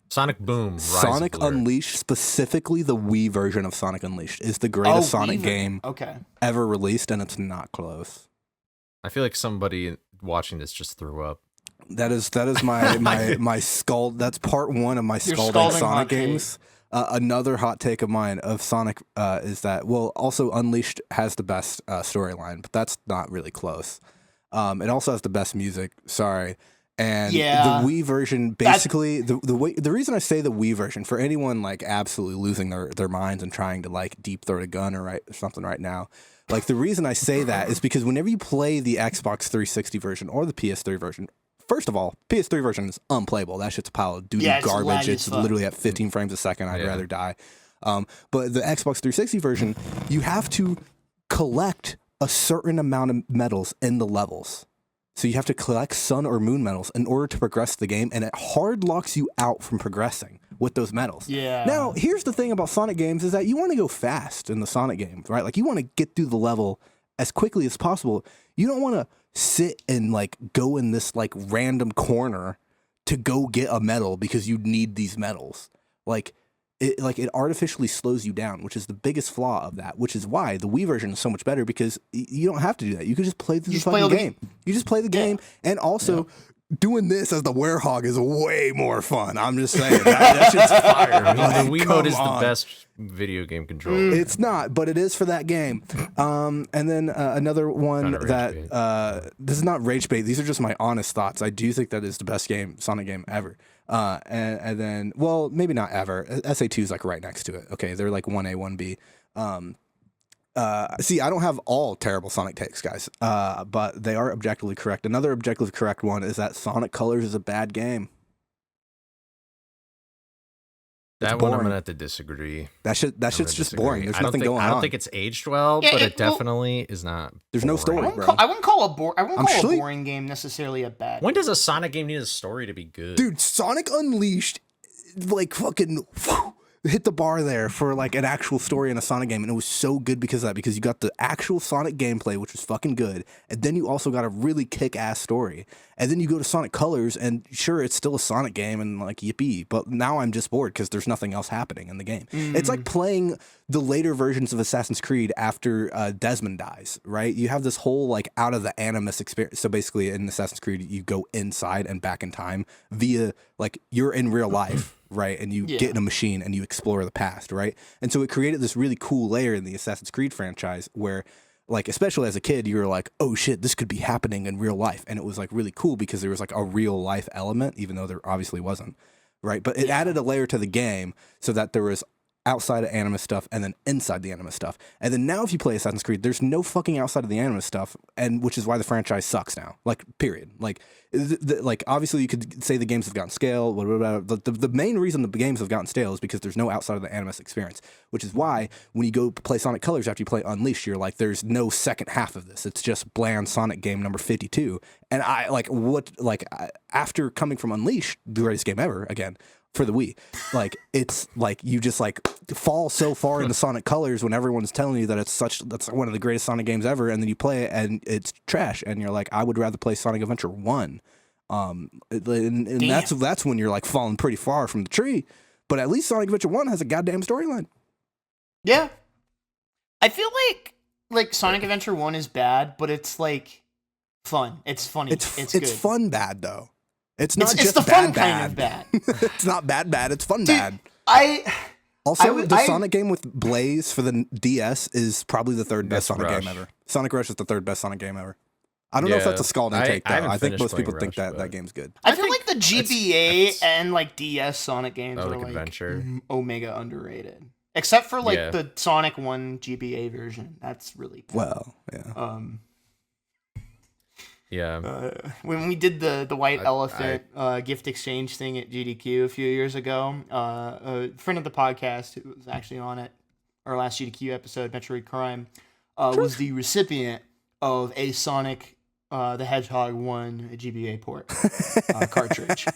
Sonic Boom. Rise Sonic Unleashed, specifically the Wii version of Sonic Unleashed, is the greatest Sonic game ever released, and it's not close. I feel like somebody watching this just threw up. That is my skull. That's part one of my Scalding Sonic games. Another hot take of mine of Sonic is that, well, also Unleashed has the best storyline, but that's not really close. It also has the best music. Sorry. And the Wii version, basically, the reason I say the Wii version, for anyone like absolutely losing their minds and trying to like deep throat a gun or something right now, like the reason I say that is because whenever you play the Xbox 360 version or the PS3 version, first of all, PS3 version is unplayable. That shit's a pile of doo-doo garbage. It's literally at 15 frames a second. I'd rather die. But the Xbox 360 version, you have to collect a certain amount of medals in the levels. So you have to collect sun or moon medals in order to progress the game, and it hard locks you out from progressing with those medals. Yeah. Now, here's the thing about Sonic games is that you want to go fast in the Sonic game, right? Like you want to get through the level as quickly as possible. You don't want to sit and like go in this like random corner to go get a medal because you need these medals. It artificially slows you down, which is the biggest flaw of that, which is why the Wii version is so much better because you don't have to do that. You can just play through the fucking game. You just play the game, and also doing this as the werehog is way more fun. I'm just saying. That shit's fire. I mean, the Wii mode is the best video game controller. It's not, but it is for that game. And then another one that this is not rage bait. These are just my honest thoughts. I do think that is the best Sonic game ever. And then, well, maybe not ever. SA2 is like right next to it. Okay, they're like 1A, 1B. See, I don't have all terrible Sonic takes, guys, but they are objectively correct. Another objectively correct one is that Sonic Colors is a bad game. That one I'm gonna have to disagree. That shit's just boring. There's nothing going on. I don't think it's aged well, but it definitely is not. There's no story, I wouldn't call a boring game necessarily a bad. When does a Sonic game need a story to be good? Dude, Sonic Unleashed, like fucking hit the bar there for like an actual story in a Sonic game, and it was so good because of that, because you got the actual Sonic gameplay, which was fucking good, and then you also got a really kick-ass story, and then you go to Sonic Colors, and sure, it's still a Sonic game, and like yippee, but now I'm just bored because there's nothing else happening in the game. It's like playing the later versions of Assassin's Creed after Desmond dies, right? You have this whole like out of the Animus experience. So basically in Assassin's Creed, you go inside and back in time via like you're in real life. Right, and you get in a machine and you explore the past, right? And so it created this really cool layer in the Assassin's Creed franchise where, like, especially as a kid, you were like, oh shit, this could be happening in real life. And it was like really cool because there was like a real life element, even though there obviously wasn't, right? But it added a layer to the game so that there was outside of Animus stuff and then inside the Animus stuff. And then now if you play Assassin's Creed, there's no fucking outside of the Animus stuff, and which is why the franchise sucks now. Like, period. Like, like obviously you could say the games have gotten stale, blah, blah, blah. The main reason the games have gotten stale is because there's no outside of the Animus experience, which is why when you go play Sonic Colors after you play Unleashed, you're like, there's no second half of this. It's just bland Sonic game number 52. And after coming from Unleashed, the greatest game ever, again, for the Wii, like, it's like you just like fall so far into Sonic Colors when everyone's telling you that that's one of the greatest Sonic games ever, and then you play it and it's trash, and you're like, I would rather play Sonic Adventure 1. And that's when you're like falling pretty far from the tree. But at least Sonic Adventure 1 has a goddamn storyline. Yeah. I feel like Sonic Adventure 1 is bad, but it's like fun. It's funny. It's good. Fun bad though. It's not it's just the bad fun kind of bad. It's not bad. It's fun. Dude, bad. Also, the Sonic game with Blaze for the DS is probably the third best Sonic Rush. game ever. Sonic Rush is the third best Sonic game ever. I don't know if that's a scalding take, though. I think most people think that game's good. I feel like the GBA and like DS Sonic games are like Adventure. Omega underrated. Except for like the Sonic 1 GBA version. That's really cool. Well, yeah. When we did the white elephant gift exchange thing at GDQ a few years ago, a friend of the podcast who was actually on it, our last GDQ episode, Metroid Crime, was the recipient of a Sonic the Hedgehog 1 GBA port cartridge.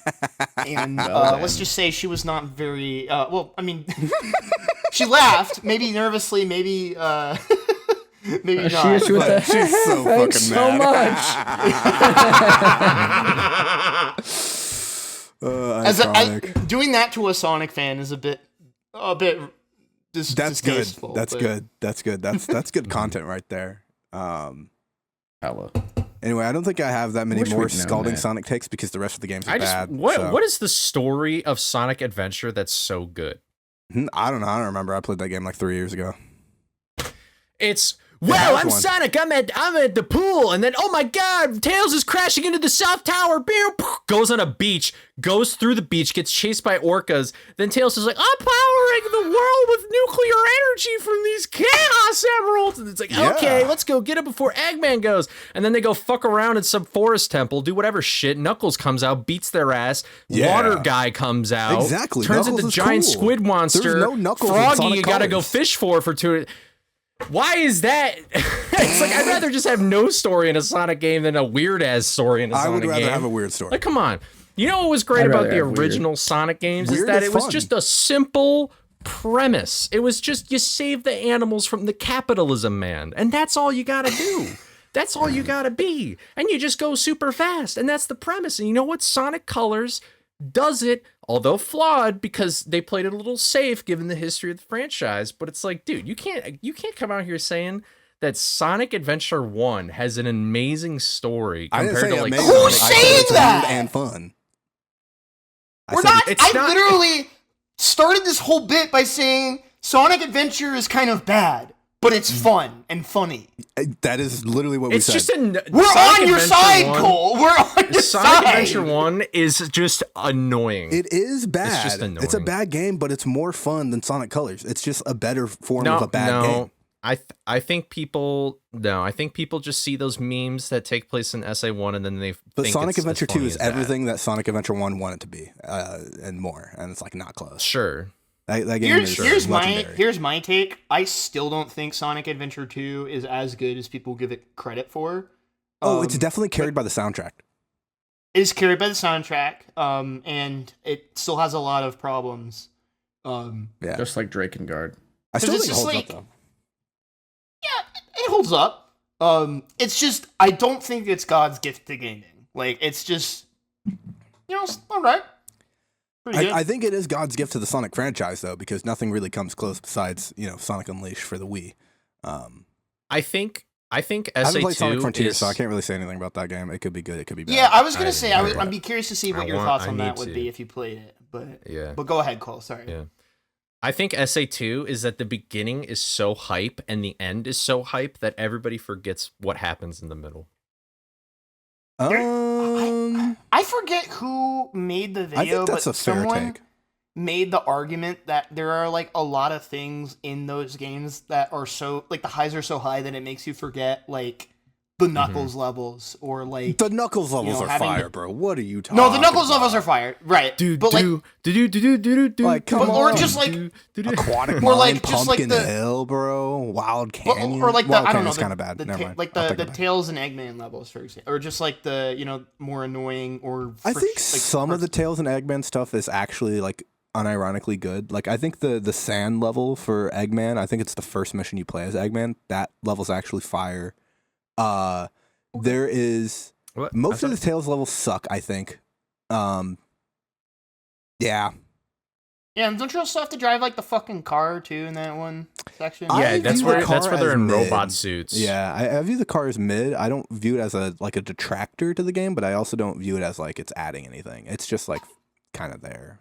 And let's just say she was not very, she laughed, maybe nervously, maybe... Maybe not. She's so Thanks so much. Doing that to a Sonic fan is a bit distasteful. That's good. That's good content right there. Hello. Anyway, I don't think I have that many more scalding that. Sonic takes because the rest of the games are bad. What is the story of Sonic Adventure that's so good? I don't know. I don't remember. I played that game like 3 years ago. I'm Sonic. I'm at the pool, and then oh my God, Tails is crashing into the South Tower. Goes on a beach, goes through the beach, gets chased by orcas. Then Tails is like, I'm powering the world with nuclear energy from these Chaos Emeralds, and it's like, okay, let's go get it before Eggman goes. And then they go fuck around in some forest temple, do whatever shit. Knuckles comes out, beats their ass. Water guy comes out, turns Knuckles into giant squid monster. There's no Knuckles in Froggy, Sonic you gotta go Colors. fish for 2. Why is that? It's like, I'd rather just have no story in a Sonic game than a weird-ass story in a Sonic game. I would rather have a weird story. Like, come on. You know what was great about the original Sonic games is that it was just a simple premise. It was just, you save the animals from the capitalism, man. And that's all you gotta do. That's all you gotta be. And you just go super fast. And that's the premise. And you know what? Sonic Colors does it, although flawed, because they played it a little safe given the history of the franchise. But it's like, dude, you can't come out here saying that Sonic Adventure 1 has an amazing story compared to like who's saying that? And fun. I literally started this whole bit by saying Sonic Adventure is kind of bad, but it's fun and funny. That is literally what we said. We're on your side, Cole. We're on your side. Sonic Adventure 1 is just annoying. It is bad. It's just annoying. It's a bad game, but it's more fun than Sonic Colors. It's just a better form of a bad game. I think people just see those memes that take place in SA1 and then they think Sonic Adventure 2 is everything that. that Sonic Adventure 1 wanted to be, and more, and it's like not close. Sure. That game is legendary. Here's my take. I still don't think Sonic Adventure 2 is as good as people give it credit for. It's definitely carried by the soundtrack. It is carried by the soundtrack, and it still has a lot of problems. Just like Drakengard. I still think it holds up, though. Yeah, it holds up. It's just, I don't think it's God's gift to gaming. Like, it's just, all right. I think it is God's gift to the Sonic franchise, though, because nothing really comes close besides, Sonic Unleashed for the Wii. I think SA2 I haven't played Sonic Frontiers, so I can't really say anything about that game. It could be good, it could be bad. Yeah, I was gonna say I'd be curious to see what your thoughts on that would be if you played it. But go ahead, Cole. Sorry. Yeah. I think SA2 is that the beginning is so hype and the end is so hype that everybody forgets what happens in the middle. I forget who made the video, I think that's but a fair take. made the argument that there are like a lot of things in those games that are so like the highs are so high that it makes you forget like the Knuckles levels or like The Knuckles levels are fire, bro. What are you talking? No, the Knuckles levels are fire, right? But like come or on, just like aquatic or mine, like just like Pumpkin the Hill, bro. Wild Canyon. or like the Wild I don't know Canyon's kind of bad. the Never mind. like I'll take the it back. Tails and Eggman levels, for example, or just like the more annoying or I think like, some of the Tails and Eggman stuff is actually like unironically good. Like I think the sand level for Eggman, I think it's the first mission you play as Eggman. That level's actually fire. There is most of the Tails levels suck, I think. Yeah. Yeah, and don't you also have to drive like the fucking car too in that one section? Yeah, that's view where the car they're as in mid. robot suits. Yeah, I view the car as mid. I don't view it as a detractor to the game, but I also don't view it as like it's adding anything. It's just like kind of there.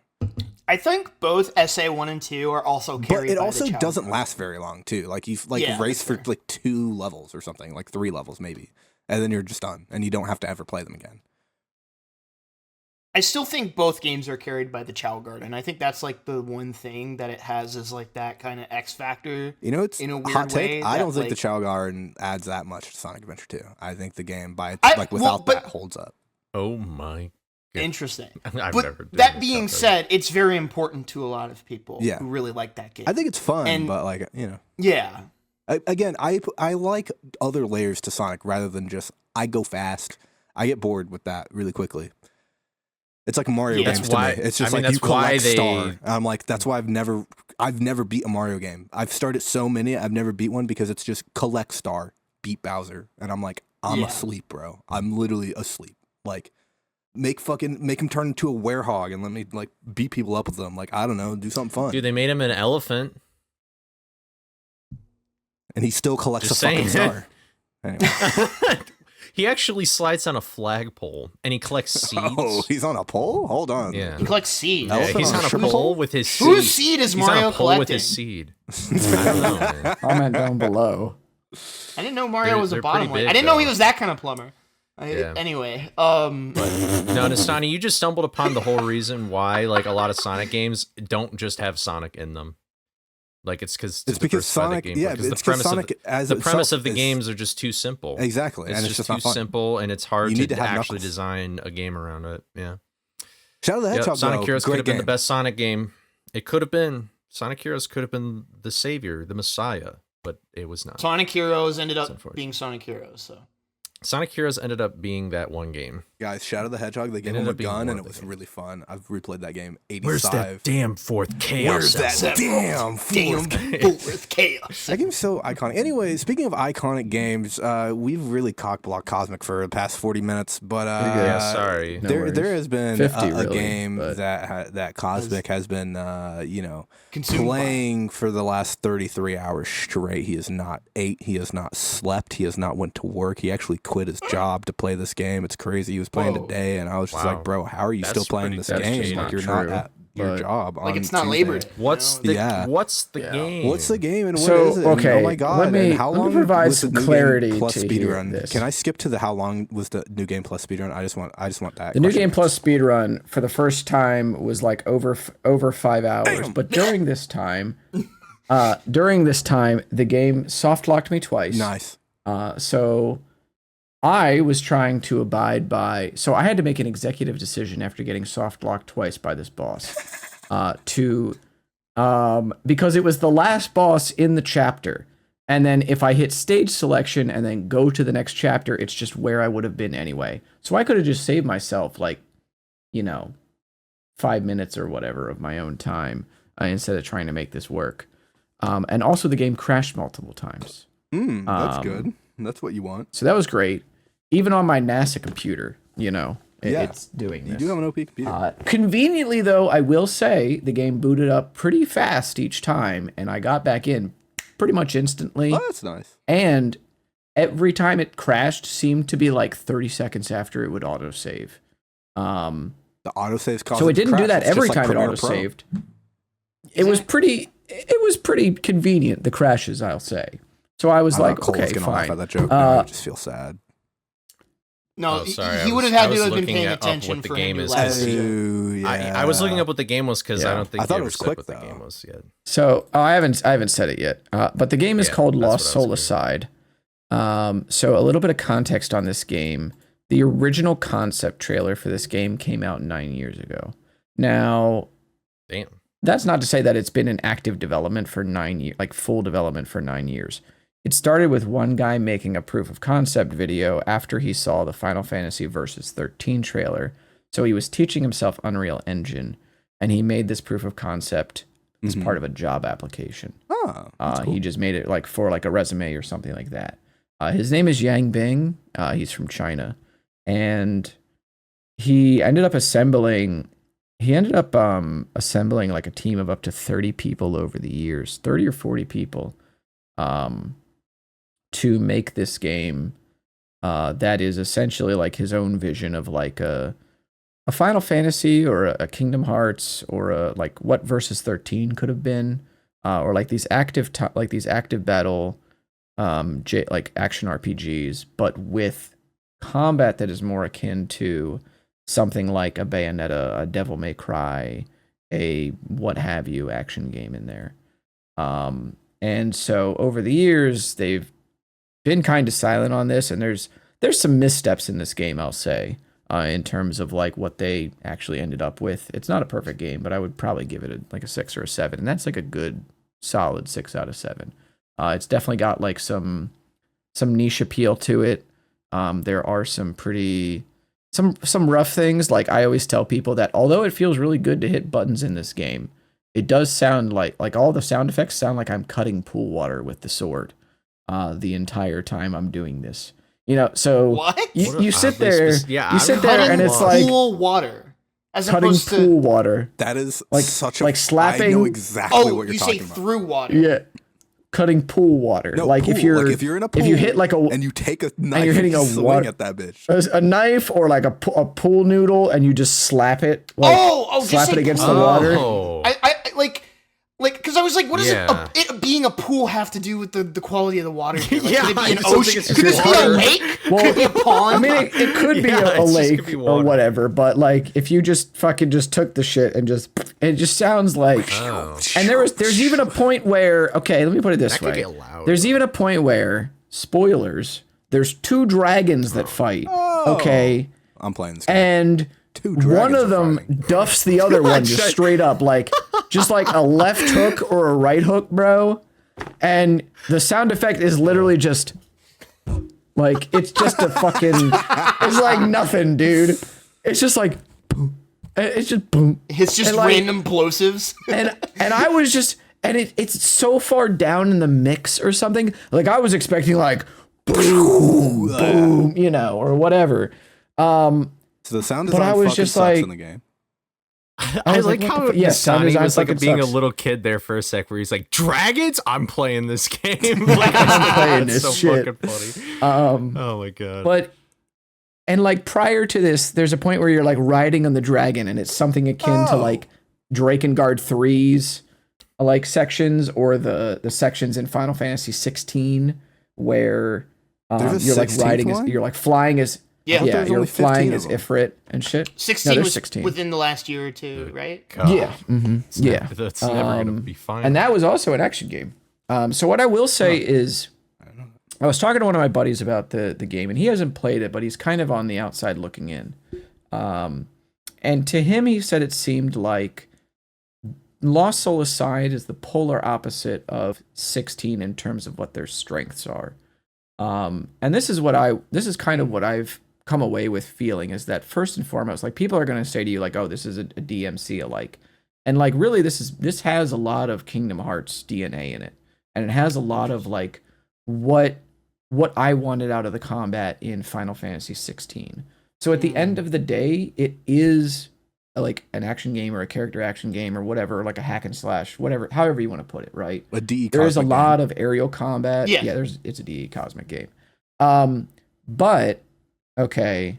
I think both SA 1 and 2 are also carried. But it by also the Chow doesn't Garden. last very long too. Like you Yeah, race for that's fair. like 2 levels or something, like 3 levels maybe, and then you're just done, and you don't have to ever play them again. I still think both games are carried by the Chow Garden. I think that's like the one thing that it has is like that kind of X factor. You know, it's in a weird hot take. way I don't that, think the like- Chow Garden adds that much to Sonic Adventure 2. I think the game without that holds up. Oh my. Yeah. Interesting. I've never But done that this being stuff, said, it's very important to a lot of people Yeah. who really like that game. I think it's fun, And- but like yeah. I like other layers to Sonic rather than just I go fast. I get bored with that really quickly. It's like Mario Yeah. games That's to why- me. It's just I mean, like you that's why collect they- star. And I'm like, that's why I've never beat a Mario game. I've started so many, I've never beat one because it's just collect star, beat Bowser, and I'm like, I'm Yeah. asleep, bro. I'm literally asleep. Like, make him turn into a werehog and let me like beat people up with them. Like, I don't know, do something fun. Dude, they made him an elephant. And he still collects Just a fucking saying. star. Anyway. He actually slides on a flagpole and he collects seeds. Oh, he's on a pole? Hold on. Yeah. He collects seeds. Yeah, Elephant he's on on a a stripper pole pole? with his seed. Whose seed is He's Mario on a pole collecting? with his seed. I don't know, man. Comment down below. I didn't know Mario was a they're bottom pretty lane. big, I didn't know he though. was that kind of plumber. Yeah. Anyway, No, Nestani, you just stumbled upon the whole reason why like a lot of Sonic games don't just have Sonic in them. Like it's because Sonic, yeah, it's because Sonic as the premise itself of the is- games are just too simple. Exactly, It's and just it's just too not fun. simple, and it's hard You need to to have actually Knuckles. design a game around it. Yeah. Shadow the Yep, Hedgehog, Sonic though, Heroes could great have been the game. best Sonic game. It could have been. Sonic Heroes could have been the savior, the messiah, but it was not. Sonic Heroes ended That's up unfortunate. being Sonic Heroes. So Sonic Heroes ended up being that one game. Guys, Shadow the Hedgehog, they gave ended him a up being gun, more and of it the was game. really fun. I've replayed that game 85. damn fourth chaos? Where's that damn fourth? fourth chaos. That game's so iconic. Anyway, speaking of iconic games, we've really cockblocked Cosmic for the past 40 minutes, but Yeah, sorry. No there worries. has been 50 a really, game but- that Cosmic has been Consumed by. playing for the last 33 hours straight. He has not ate, he has not slept, he has not went to work. He actually quit his job to play this game. It's crazy. He was playing Whoa. today, and I was just Wow. like, bro, how are you That's still playing pretty- this that's game? just Like not you're not true, at your but- job. Like on it's not Tuesday. Labor Day. What's you know? the what's the Yeah. game? What's the game and what So, is it? And, okay, oh my god! let me- and how let me long provide was the some New Game clarity Plus to speedrun? this. Can I skip to the how long was the New Game Plus speedrun? I just want that. The New question Game answered. Plus speedrun for the first time was like over 5 hours, but during this time, the game soft locked me twice. Nice. So I was trying to abide by. So I had to make an executive decision after getting soft locked twice by this boss, because it was the last boss in the chapter. And then if I hit stage selection and then go to the next chapter, it's just where I would have been anyway. So I could have just saved myself 5 minutes or whatever of my own time instead of trying to make this work. And also the game crashed multiple times. That's good. That's what you want. So that was great. Even on my NASA computer, Yeah. it's doing You this. do have an OP computer. Conveniently, though, I will say the game booted up pretty fast each time, and I got back in pretty much instantly. Oh, that's nice. And every time it crashed seemed to be like 30 seconds after it would autosave. The autosaves cost. So it didn't do that every time it autosaved. It was pretty convenient, the crashes, I'll say. So I was like, okay, gonna laugh fine. at that joke. Now. I just feel sad. No, Oh, sorry. he would have had to have been paying attention what the for game him is. to last year. Yeah. I was looking up what the game was because I don't think I thought you it ever was said quick, what the though. game was yet. So I haven't said it yet. But the game is called Lost that's what I was Soul Aside. So a little bit of context on this game. The original concept trailer for this game came out 9 years ago. Now, Damn. that's not to say that it's been in active development for 9 years, like full development for 9 years. It started with one guy making a proof of concept video after he saw the Final Fantasy Versus 13 trailer. So he was teaching himself Unreal Engine, and he made this proof of concept as part of a job application. Oh, that's cool. He just made it like for like a resume or something like that. His name is Yang Bing. He's from China, and he ended up assembling like a team of up to 30 people over the years, 30 or 40 people, to make this game that is essentially like his own vision of like a Final Fantasy or a Kingdom Hearts or a like what Versus 13 could have been, or like these active battle like action RPGs, but with combat that is more akin to something like a Bayonetta, a Devil May Cry, a what have you action game in there. And so over the years they've been kind of silent on this, and there's some missteps in this game, I'll say, in terms of like what they actually ended up with. It's not a perfect game, but I would probably give it like a 6 or a 7, and that's like a good solid 6 out of 7. It's definitely got like some niche appeal to it. There are some rough things. Like I always tell people that although it feels really good to hit buttons in this game, it does sound like all the sound effects sound like I'm cutting pool water with the sword the entire time I'm doing this. You know, so what? You sit there, yeah, you sit there, and it's like pool water, as cutting opposed to pool water. That is like such a like slapping. I know exactly what you're you talking say about. through water. Yeah, cutting pool water. No, like pool. if you're in a pool, if you hit like a and you take a knife and you're hitting a swing water at that bitch. a knife or like a pool noodle, and you just slap it. Like, slap it against the water. I like because I was like, what does Yeah. it being a pool have to do with the quality of the water? Here? Like, Yeah, could it be I an just don't ocean? think it's Could this be a water. lake? Well, Could it be a pond? I mean, it could be Yeah, a it's just lake could be or water. whatever, but like if you just fucking just took the shit and it just sounds like. Oh. And there's even a point where, okay, let me put it this That could way. get loud. There's even a point where, spoilers, there's 2 dragons that fight. Oh. Okay. I'm playing this game. And 2 one dragons of are them fighting. duffs the other one just straight up, like just like a left hook or a right hook, bro. And the sound effect is literally just like it's just a fucking it's like nothing, dude. It's just like boom. It's just boom. It's just And, like, random plosives. and I was just it's so far down in the mix or something. Like I was expecting like boom, boom, you know, or whatever. So the sound but design I was fucking just sucks like- in the game. I was like like, how what the fu- yeah, sound Nestani design was like fucking being a sucks. little kid there for a sec, where he's like, "Dragons, I'm playing this game." Like, I'm playing this shit. Fucking funny. Oh my god. But and like prior to this, there's a point where you're like riding on the dragon, and it's something akin to like Drakengard 3's like sections, or the sections in Final Fantasy 16 where There's a you're like 16th riding one? you're like flying as Yeah. I thought yeah, there was you're only 15 flying of as them. Ifrit and shit. 16 No, there's was 16. within the last year or two, right? God. Yeah, yeah. That's never gonna be fine. And that was also an action game. So what I will say is, I was talking to one of my buddies about the game, and he hasn't played it, but he's kind of on the outside looking in. And to him, he said it seemed like Lost Soul Aside is the polar opposite of 16 in terms of what their strengths are. And this is kind of what I've come away with feeling, is that first and foremost, like people are going to say to you like, oh, this is a DMC alike. And like, really, this has a lot of Kingdom Hearts DNA in it. And it has a lot of like what I wanted out of the combat in Final Fantasy 16. So at the end of the day, it is like an action game or a character action game or whatever, like a hack and slash, whatever, however you want to put it, right? A DE There is a Cosmic lot game. of aerial combat. Yeah. It's a DECosmic game. But okay,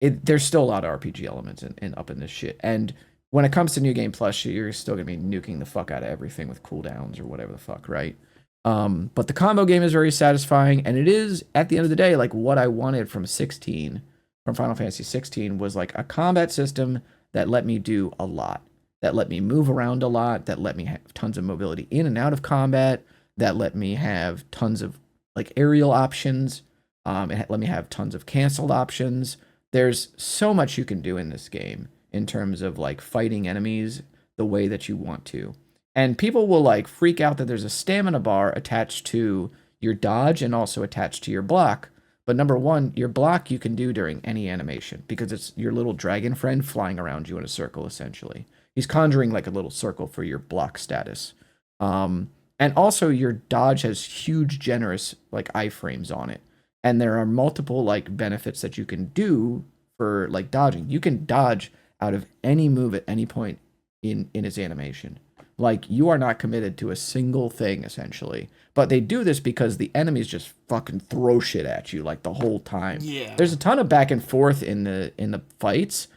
there's still a lot of RPG elements in up in this shit. And when it comes to New Game Plus, you're still gonna be nuking the fuck out of everything with cooldowns or whatever the fuck, right? But the combo game is very satisfying, and it is at the end of the day like what I wanted from 16 from Final Fantasy 16 was like a combat system that let me do a lot, that let me move around a lot, that let me have tons of mobility in and out of combat, that let me have tons of like aerial options. It let me have tons of canceled options. There's so much you can do in this game in terms of like fighting enemies the way that you want to. And people will like freak out that there's a stamina bar attached to your dodge and also attached to your block. But number one, your block you can do during any animation because it's your little dragon friend flying around you in a circle, essentially. He's conjuring like a little circle for your block status. And also your dodge has huge, generous like iframes on it. And there are multiple like benefits that you can do for like dodging. You can dodge out of any move at any point in its animation. Like you are not committed to a single thing essentially. But they do this because the enemies just fucking throw shit at you like the whole time. Yeah. There's a ton of back and forth in the fights,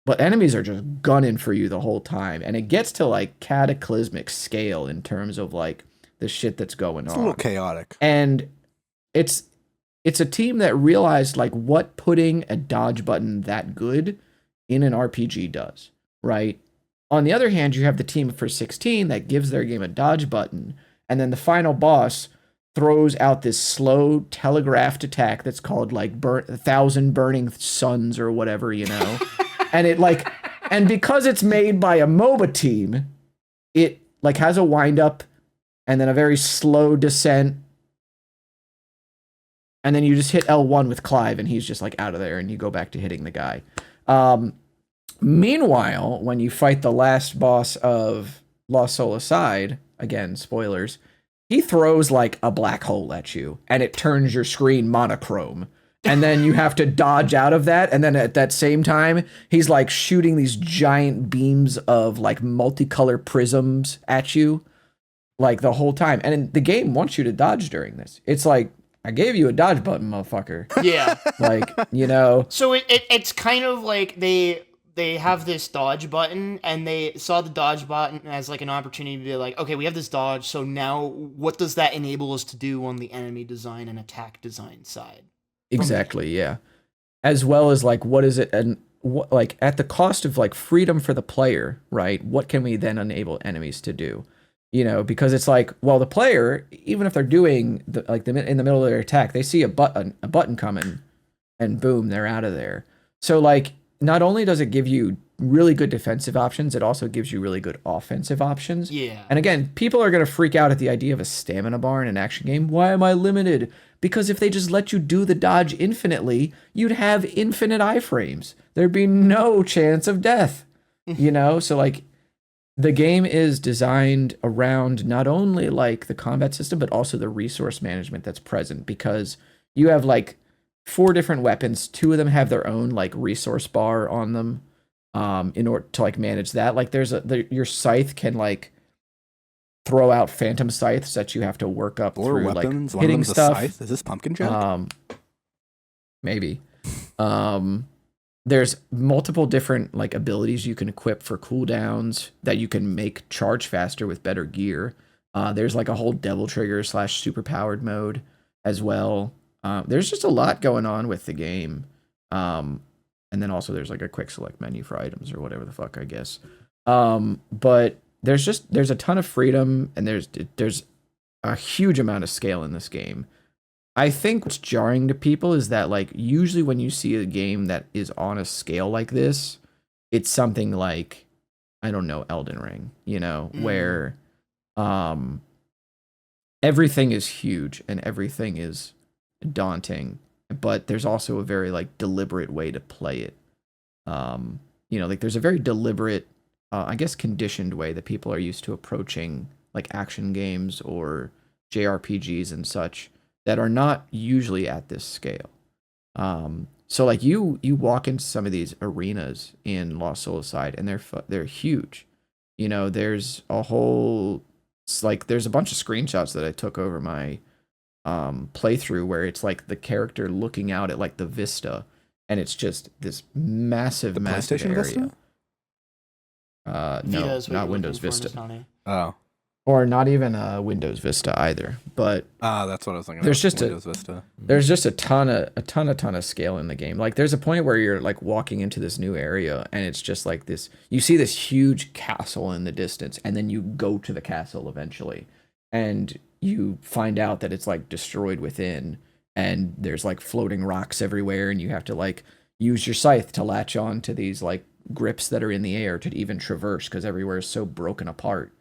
but enemies are just gunning for you the whole time. And it gets to like cataclysmic scale in terms of like the shit that's going on. It's a little chaotic. And it's a team that realized like what putting a dodge button that good in an RPG does, right? On the other hand, you have the team for 16 that gives their game a dodge button, and then the final boss throws out this slow telegraphed attack that's called like 1,000 burning suns or whatever, you know. And it like, and because it's made by a MOBA team, it like has a wind up and then a very slow descent. And then you just hit L1 with Clive and he's just like out of there and you go back to hitting the guy. Meanwhile, when you fight the last boss of Lost Soul Aside, again, spoilers, he throws like a black hole at you and it turns your screen monochrome. And then you have to dodge out of that. And then at that same time, he's like shooting these giant beams of like multicolor prisms at you like the whole time. And the game wants you to dodge during this. It's like, I gave you a dodge button, motherfucker. Yeah. Like, you know. So it's kind of like they have this dodge button and they saw the dodge button as like an opportunity to be like, okay, we have this dodge, so now what does that enable us to do on the enemy design and attack design side? Exactly, yeah. As well as like what is it, and what, like at the cost of like freedom for the player, right? What can we then enable enemies to do? You know, because it's like, well, the player, even if they're doing in the middle of their attack, they see a button coming, and boom, they're out of there. So like, not only does it give you really good defensive options, it also gives you really good offensive options. Yeah. And again, people are going to freak out at the idea of a stamina bar in an action game. Why am I limited? Because if they just let you do the dodge infinitely, you'd have infinite iframes. There'd be no chance of death. You know? So like, the game is designed around not only like the combat system, but also the resource management that's present, because you have like 4 different weapons. 2 of them have their own like resource bar on them in order to like manage that. Like your scythe can like throw out phantom scythes that you have to work up Or through weapons. like hitting stuff. Scythe. Is this pumpkin jack? Maybe. There's multiple different like abilities you can equip for cooldowns that you can make charge faster with better gear. There's like a whole devil trigger / superpowered mode as well. There's just a lot going on with the game. And then also there's like a quick select menu for items or whatever the fuck, I guess. But there's a ton of freedom and there's a huge amount of scale in this game. I think what's jarring to people is that like usually when you see a game that is on a scale like this, it's something like, I don't know, Elden Ring, you know, where everything is huge and everything is daunting, but there's also a very like deliberate way to play it. You know, like there's a very deliberate, I guess conditioned way that people are used to approaching like action games or JRPGs and such that are not usually at this scale. So like you walk into some of these arenas in Lost Soul Aside and they're huge. You know, there's a bunch of screenshots that I took over my playthrough where it's like the character looking out at like the vista and it's just this massive PlayStation area. Vista? No, not Windows Vista. Oh. Or not even Windows Vista either. But that's what I was thinking. There's just Windows Vista. There's just a ton of scale in the game. Like there's a point where you're like walking into this new area and it's just like this. You see this huge castle in the distance, and then you go to the castle eventually, and you find out that it's like destroyed within, and there's like floating rocks everywhere, and you have to like use your scythe to latch on to these like grips that are in the air to even traverse because everywhere is so broken apart.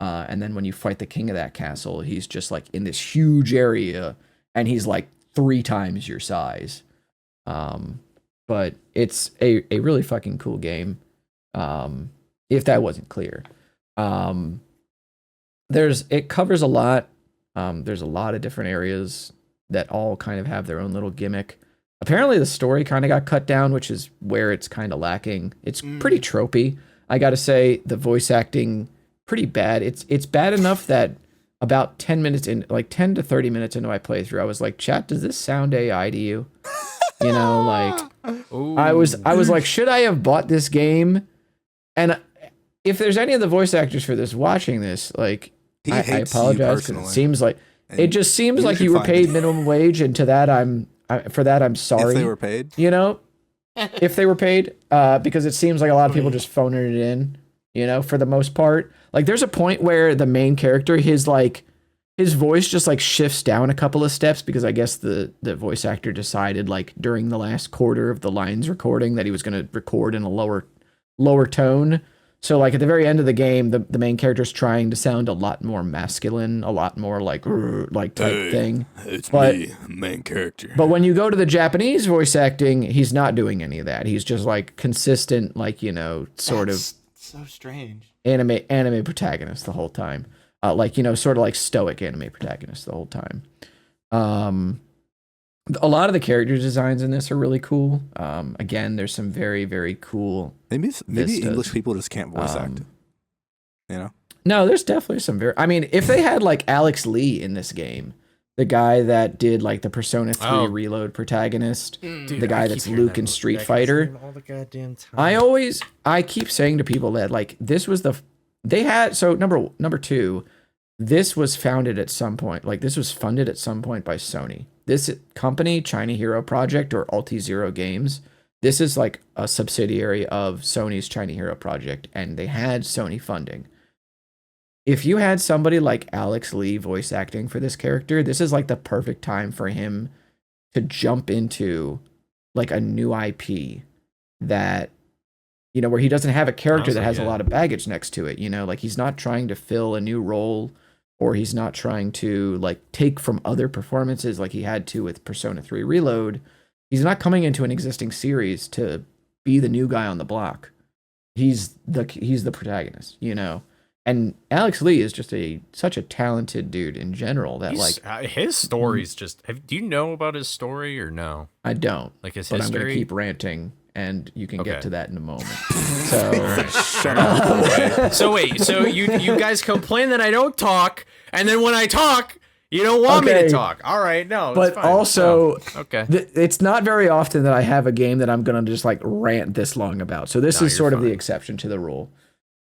And then when you fight the king of that castle, he's just like in this huge area, and he's like 3 times your size. But it's a really fucking cool game. If that wasn't clear. It covers a lot. There's a lot of different areas that all kind of have their own little gimmick. Apparently the story kind of got cut down, which is where it's kind of lacking. It's pretty tropey. I gotta say, the voice acting, pretty bad. It's bad enough that about 10 minutes in, like 10 to 30 minutes into my playthrough, I was like, chat, does this sound AI to you? You know, like, Ooh. I was like, should I have bought this game? And if there's any of the voice actors for this watching this, like, I apologize, because it seems like, it just seems like you were paid minimum wage, and to that, I'm sorry. If they were paid? You know? If they were paid, because it seems like a lot of people just phoning it in, you know, for the most part. Like, there's a point where the main character, his voice just like shifts down a couple of steps, because I guess the voice actor decided like during the last quarter of the lines recording that he was going to record in a lower tone. So like at the very end of the game, the main character's trying to sound a lot more masculine, a lot more like type thing. It's me, main character. But when you go to the Japanese voice acting, he's not doing any of that. He's just like consistent, like, you know, sort of so strange anime protagonist the whole time. Like, you know, sort of like stoic anime protagonist the whole time. A lot of the character designs in this are really cool. Again, there's some very, very cool. Maybe vistas. English people just can't voice act. You know? No, there's definitely some very. I mean, if they had like Alex Lee in this game, the guy that did like the Persona 3 Reload protagonist, Dude, the guy that's Luke in Street Fighter. All the goddamn time. I keep saying to people that like this was number 2, this was founded at some point. Like this was funded at some point by Sony. This company, China Hero Project or Alti-Zero Games, this is like a subsidiary of Sony's China Hero Project, and they had Sony funding. If you had somebody like Alex Lee voice acting for this character, this is like the perfect time for him to jump into like a new IP that, you know, where he doesn't have a character that has a lot of baggage next to it, you know, like he's not trying to fill a new role, or he's not trying to like take from other performances like he had to with Persona 3 Reload. He's not coming into an existing series to be the new guy on the block. He's the protagonist, you know. And Alex Lee is just such a talented dude in general that his story's just. Do you know about his story or no? I don't. Like his but history. I'm gonna keep ranting, and you can get to that in a moment. So shut up. So wait, so you guys complain that I don't talk, and then when I talk, you don't want me to talk. All right, no. But fine. also, okay, it's not very often that I have a game that I'm gonna just like rant this long about. So this is sort of the exception to the rule.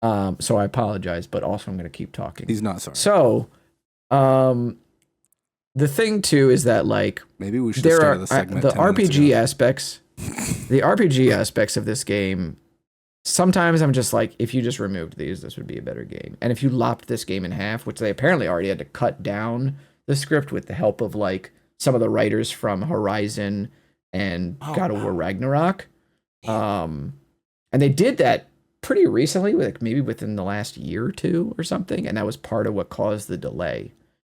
So I apologize, but also I'm going to keep talking. He's not sorry. So, the thing too is that like maybe we should start the segment. The RPG aspects, the RPG aspects of this game. Sometimes I'm just like, if you just removed these, this would be a better game. And if you lopped this game in half, which they apparently already had to cut down the script with the help of like some of the writers from Horizon and God of War Ragnarok, and they did that pretty recently, like maybe within the last year or two or something, and that was part of what caused the delay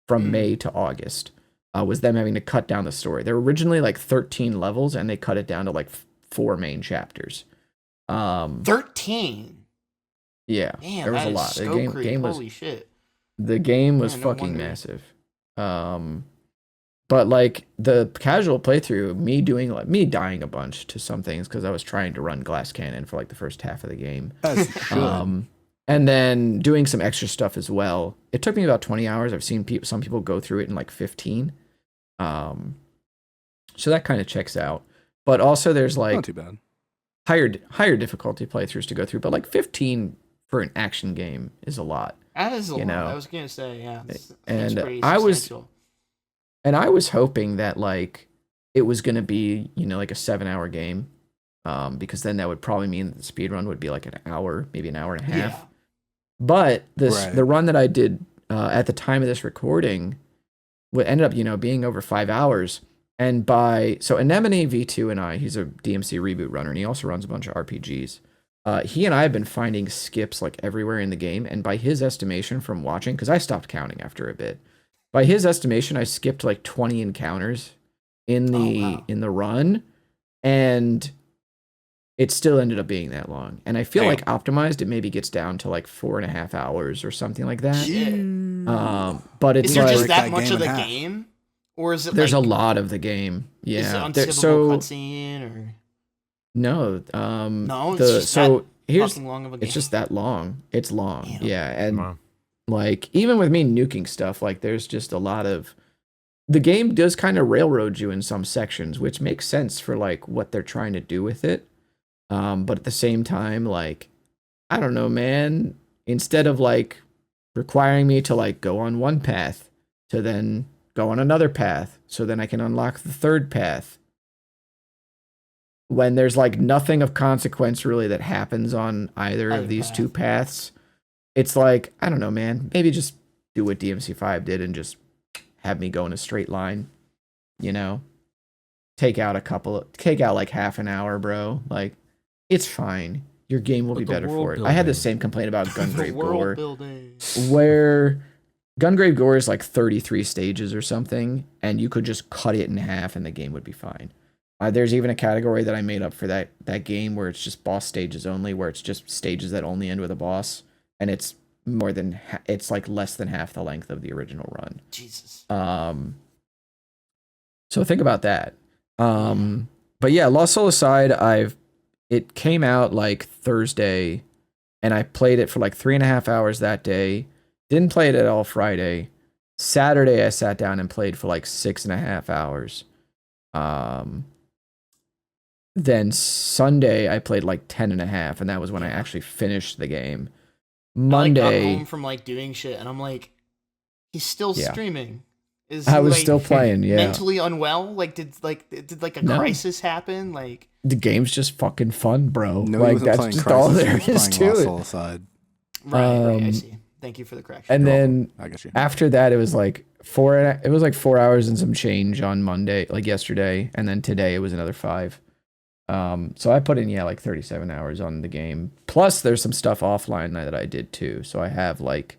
from May to August, was them having to cut down the story. There were originally like 13 levels, and they cut it down to like 4 main chapters. 13? Yeah. Damn, there was a lot. So holy shit. The game was fucking massive. But like the casual playthrough, me dying a bunch to some things because I was trying to run Glass Cannon for like the first half of the game. And then doing some extra stuff as well. It took me about 20 hours. I've seen some people go through it in like 15. So that kind of checks out. But also there's like not too bad. higher difficulty playthroughs to go through, but like 15 for an action game is a lot. That is a lot. know? I was gonna say, yeah. It's And pretty substantial. I was hoping that like it was gonna be, like a 7-hour game. Because then that would probably mean that the speed run would be like an hour, maybe an hour and a half. Yeah. But the run that I did at the time of this recording ended up, being over 5 hours. And so Anemone V2 and he's a DMC reboot runner, and he also runs a bunch of RPGs. He and I have been finding skips like everywhere in the game, and by his estimation from watching, because I stopped counting after a bit, by his estimation, I skipped like 20 encounters in the run, and it still ended up being that long. And I feel like optimized, it maybe gets down to like 4.5 hours or something like that. But it's is there like, just that much of the game, or is it? There's like, a lot of the game. Yeah. Is it unskippable cutscene or? No. No. It's just here's long of a game. it's just that long. It's long. Damn. Yeah, and like even with me nuking stuff, like there's just a lot of the game does kind of railroad you in some sections, which makes sense for like what they're trying to do with it. But at the same time, like, I don't know, man, instead of like requiring me to like go on one path to then go on another path, so then I can unlock the third path, when there's like nothing of consequence really that happens on either of these two paths, it's like, I don't know, man, maybe just do what DMC5 did and just have me go in a straight line, take out like half an hour, bro. Like, it's fine. Your game will be better for it. I had the same complaint about Gungrave Gore, where Gungrave Gore is like 33 stages or something, and you could just cut it in half and the game would be fine. There's even a category that I made up for that game where it's just boss stages only, where it's just stages that only end with a boss, and it's it's like less than half the length of the original run. Jesus. So think about that. But yeah, Lost Soul aside, it came out like Thursday, and I played it for like 3.5 hours that day. Didn't play it at all Friday. Saturday, I sat down and played for like 6.5 hours. Then Sunday, I played like 10.5, and that was when I actually finished the game. Monday, I got home from like doing shit, and I'm like, he's still streaming. I was still playing. Yeah, mentally unwell. Like, did a crisis happen? Like, the game's just fucking fun, bro. No, like that's just all there is to it. Right, I see. Thank you for the correction. And then I guess after that, it was like 4 hours and some change on Monday, like yesterday, and then today it was another 5. So I put in like 37 hours on the game. Plus, there's some stuff offline that I did too. So I have like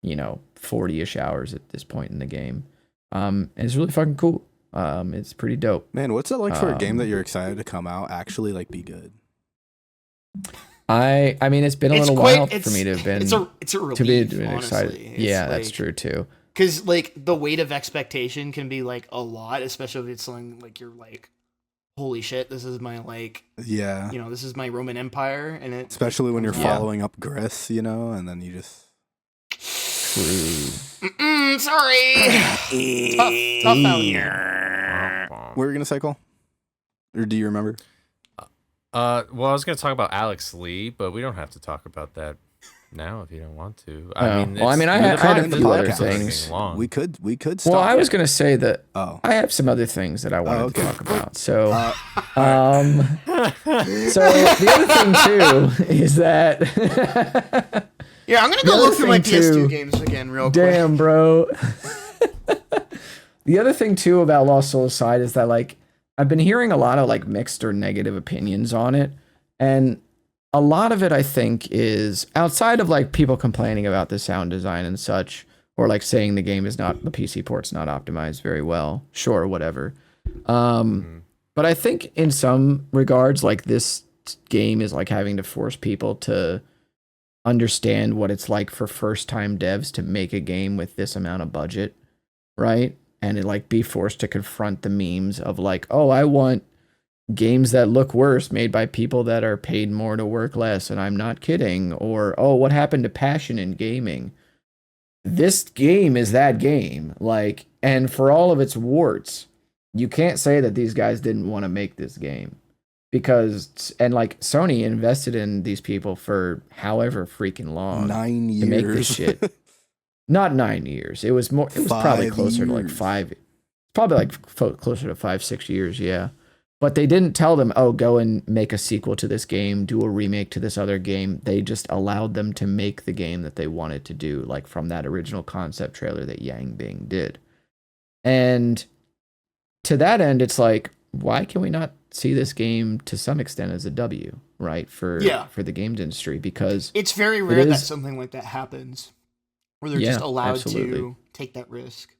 40-ish hours at this point in the game. And it's really fucking cool. It's pretty dope. Man, what's it like for a game that you're excited to come out actually like be good? I mean, it's been a little while for me to have been. It's a relief, to be excited. Yeah, that's true too. Because like the weight of expectation can be like a lot, especially if it's something like you're like, holy shit, this is my this is my Roman Empire, and it especially when you're following up Gris, and then you just sorry. Tough out here. What were you gonna say, Cole? Or do you remember? Well, I was gonna talk about Alex Lee, but we don't have to talk about that now if you don't want to. I had a few other things. We could stop. Well, I was gonna say that I have some other things that I wanted to talk about. So, so the other thing too is that. Yeah, I'm gonna go look through my PS2 games again real quick. Damn, bro. The other thing too about Lost Soul aside is that like I've been hearing a lot of like mixed or negative opinions on it, and a lot of it I think is outside of like people complaining about the sound design and such, or like saying the PC port's not optimized very well. Sure, whatever. But I think in some regards, like this game is like having to force people to understand what it's like for first time devs to make a game with this amount of budget, right? And it like be forced to confront the memes of like, oh, I want games that look worse made by people that are paid more to work less, and I'm not kidding. Or, oh, what happened to passion in gaming? This game is that game. Like, and for all of its warts, you can't say that these guys didn't want to make this game. because and like Sony invested in these people for however freaking long 9 years to make this shit. Not 9 years. It was more. It was probably 5 closer to like years. 5. Probably like closer to 5-6 years. Yeah. But they didn't tell them, oh, go and make a sequel to this game, do a remake to this other game. They just allowed them to make the game that they wanted to do, like from that original concept trailer that Yang Bing did. And to that end, it's like, why can we not see this game to some extent as a W, right? For the games industry, because it's very rare that something like that happens, where they're just allowed to take that risk.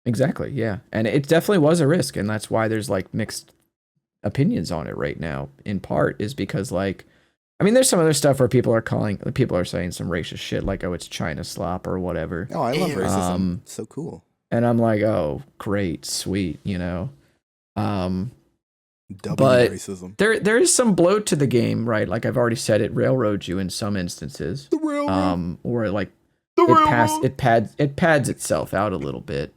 Exactly, yeah. And it definitely was a risk, and that's why there's like mixed opinions on it right now, in part is because like, I mean, there's some other stuff where people are saying some racist shit, like, oh, it's China slop or whatever. Oh, I love racism. So cool. And I'm like, oh, great, sweet, you know. Double but racism. There is some bloat to the game, right? Like I've already said, it railroads you in some instances. The railroad. Or like the it pads itself out a little bit.